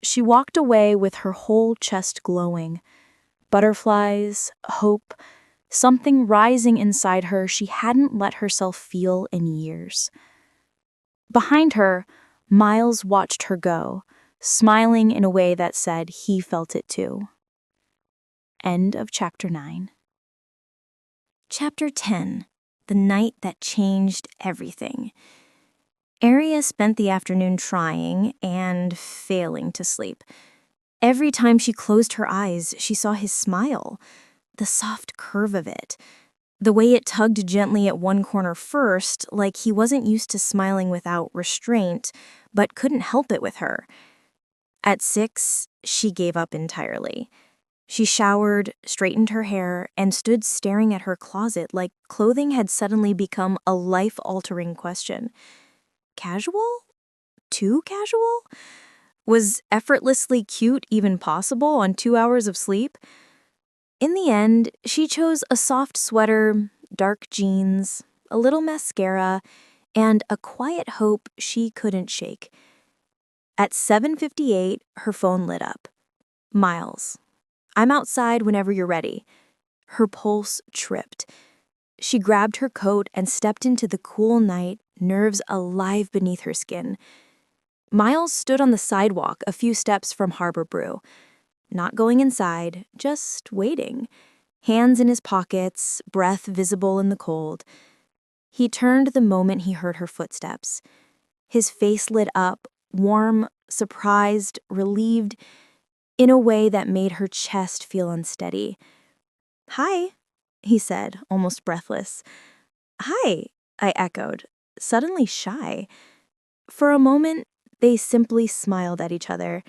She walked away with her whole chest glowing. Butterflies, hope, something rising inside her she hadn't let herself feel in years. Behind her, Miles watched her go, smiling in a way that said he felt it too. End of Chapter 9. Chapter 10. The Night That Changed Everything. Arya spent the afternoon trying and failing to sleep. Every time she closed her eyes, she saw his smile, the soft curve of it, The way it tugged gently at one corner first, like he wasn't used to smiling without restraint, but couldn't help it with her. At 6, she gave up entirely. She showered, straightened her hair, and stood staring at her closet like clothing had suddenly become a life-altering question. Casual? Too casual? Was effortlessly cute even possible on 2 hours of sleep? In the end, she chose a soft sweater, dark jeans, a little mascara, and a quiet hope she couldn't shake. At 7:58, her phone lit up. Miles. I'm outside whenever you're ready. Her pulse tripped. She grabbed her coat and stepped into the cool night, nerves alive beneath her skin. Miles stood on the sidewalk a few steps from Harbor Brew. Not going inside, just waiting. Hands in his pockets, breath visible in the cold. He turned the moment he heard her footsteps. His face lit up, warm, surprised, relieved, in a way that made her chest feel unsteady. "Hi," he said, almost breathless. "Hi," I echoed, suddenly shy. For a moment, they simply smiled at each other.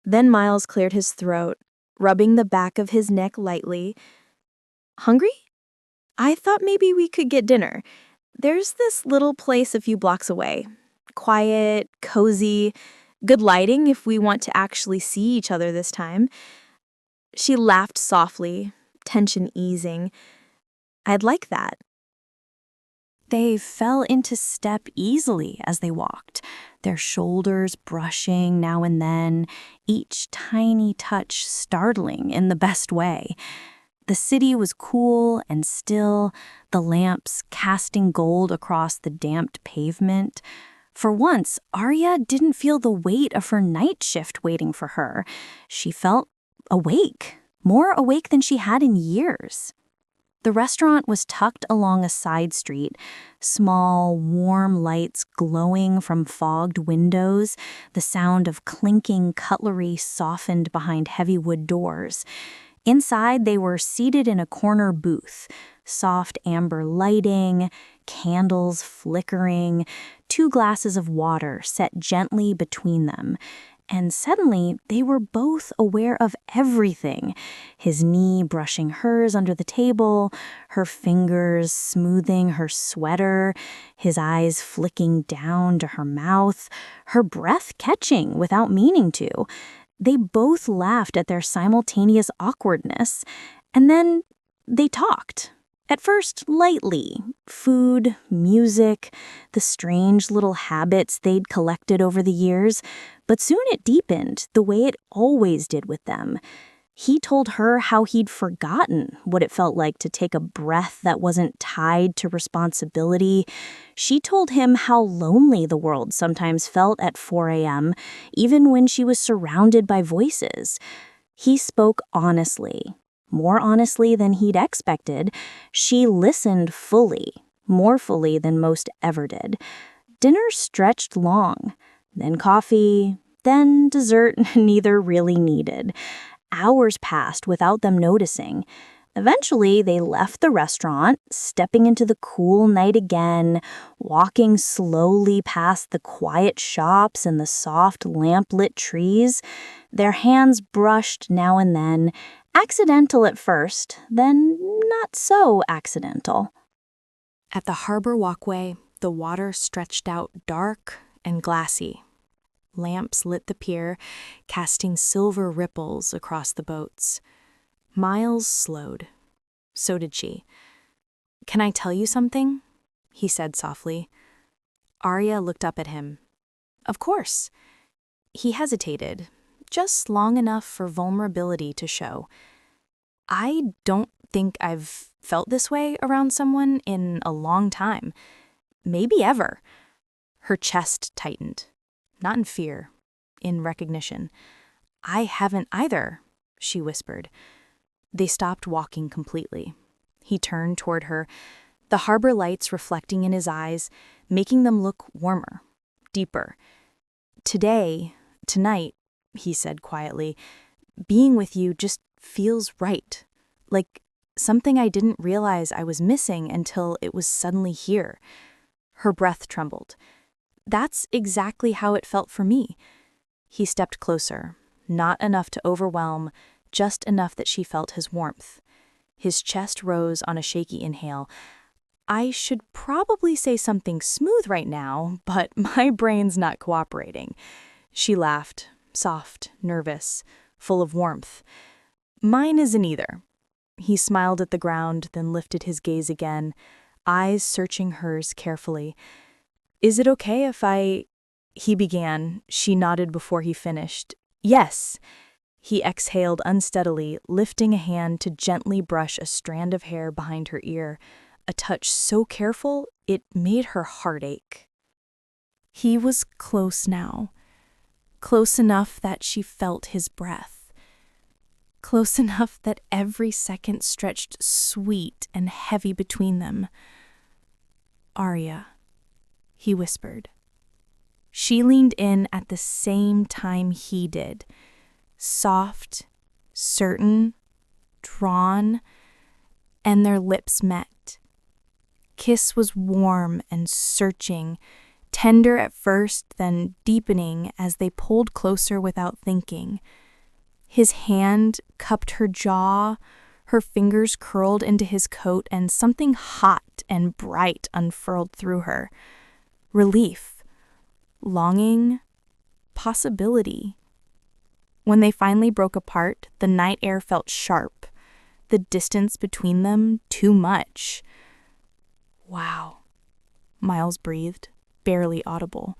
Then Miles cleared his throat, rubbing the back of his neck lightly. "Hungry? I thought maybe we could get dinner. There's this little place a few blocks away. Quiet, cozy, good lighting if we want to actually see each other this time." She laughed softly, tension easing. "I'd like that." They fell into step easily as they walked, their shoulders brushing now and then, each tiny touch startling in the best way. The city was cool and still, the lamps casting gold across the damped pavement. For once, Arya didn't feel the weight of her night shift waiting for her. She felt awake, more awake than she had in years. The restaurant was tucked along a side street, small, warm lights glowing from fogged windows, the sound of clinking cutlery softened behind heavy wood doors. Inside, they were seated in a corner booth, soft amber lighting, candles flickering, 2 glasses of water set gently between them. And suddenly, they were both aware of everything. His knee brushing hers under the table, her fingers smoothing her sweater, his eyes flicking down to her mouth, her breath catching without meaning to. They both laughed at their simultaneous awkwardness, and then they talked. At first, lightly. Food, music, the strange little habits they'd collected over the years. But soon it deepened, the way it always did with them. He told her how he'd forgotten what it felt like to take a breath that wasn't tied to responsibility. She told him how lonely the world sometimes felt at 4 a.m., even when she was surrounded by voices. He spoke honestly. More honestly than he'd expected. She listened fully, more fully than most ever did. Dinner stretched long, then coffee, then dessert neither really needed. Hours passed without them noticing. Eventually, they left the restaurant, stepping into the cool night again, walking slowly past the quiet shops and the soft lamp-lit trees. Their hands brushed now and then, accidental at first, then not so accidental. At the harbor walkway, the water stretched out dark and glassy. Lamps lit the pier, casting silver ripples across the boats. Miles slowed. So did she. "Can I tell you something?" he said softly. Arya looked up at him. "Of course." He hesitated, just long enough for vulnerability to show. "I don't think I've felt this way around someone in a long time. Maybe ever." Her chest tightened. Not in fear, in recognition. "I haven't either," she whispered. They stopped walking completely. He turned toward her, the harbor lights reflecting in his eyes, making them look warmer, deeper. Tonight, he said quietly, "being with you just feels right. Like something I didn't realize I was missing until it was suddenly here. Her breath trembled. That's exactly how it felt for me. He stepped closer, not enough to overwhelm, just enough that she felt his warmth. His chest rose on a shaky inhale. I should probably say something smooth right now, but my brain's not cooperating. She laughed, soft, nervous, full of warmth. Mine isn't either. He smiled at the ground, then lifted his gaze again, eyes searching hers carefully. Is it okay if I... He began. She nodded before he finished. Yes. He exhaled unsteadily, lifting a hand to gently brush a strand of hair behind her ear, a touch so careful it made her heart ache. He was close now, close enough that she felt his breath, close enough that every second stretched sweet and heavy between them. Arya, he whispered. She leaned in at the same time he did, soft, certain, drawn, and their lips met. Kiss was warm and searching, tender at first, then deepening as they pulled closer without thinking. His hand cupped her jaw, her fingers curled into his coat, and something hot and bright unfurled through her. Relief. Longing, possibility. When they finally broke apart, the night air felt sharp, the distance between them too much. Wow, Miles breathed, barely audible.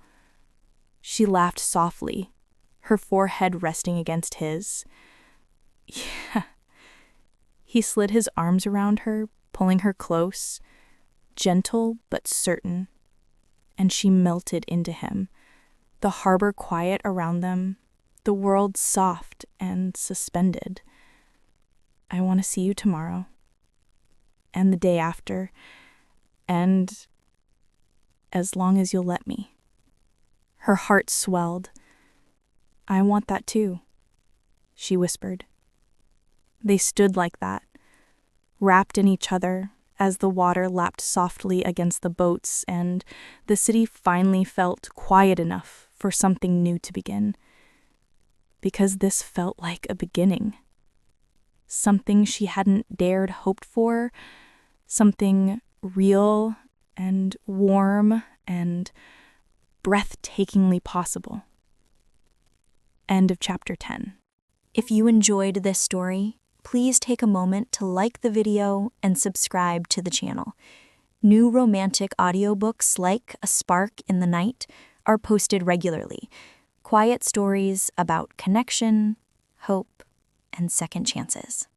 She laughed softly, her forehead resting against his. Yeah. He slid his arms around her, pulling her close, gentle but certain, and she melted into him, the harbor quiet around them, the world soft and suspended. I want to see you tomorrow, and the day after, and as long as you'll let me. Her heart swelled. I want that too, she whispered. They stood like that, wrapped in each other, as the water lapped softly against the boats and the city finally felt quiet enough for something new to begin. Because this felt like a beginning. Something she hadn't dared hoped for, something real and warm and breathtakingly possible. End of chapter 10. If you enjoyed this story, please take a moment to like the video and subscribe to the channel. New romantic audiobooks like A Spark in the Night are posted regularly. Quiet stories about connection, hope, and second chances.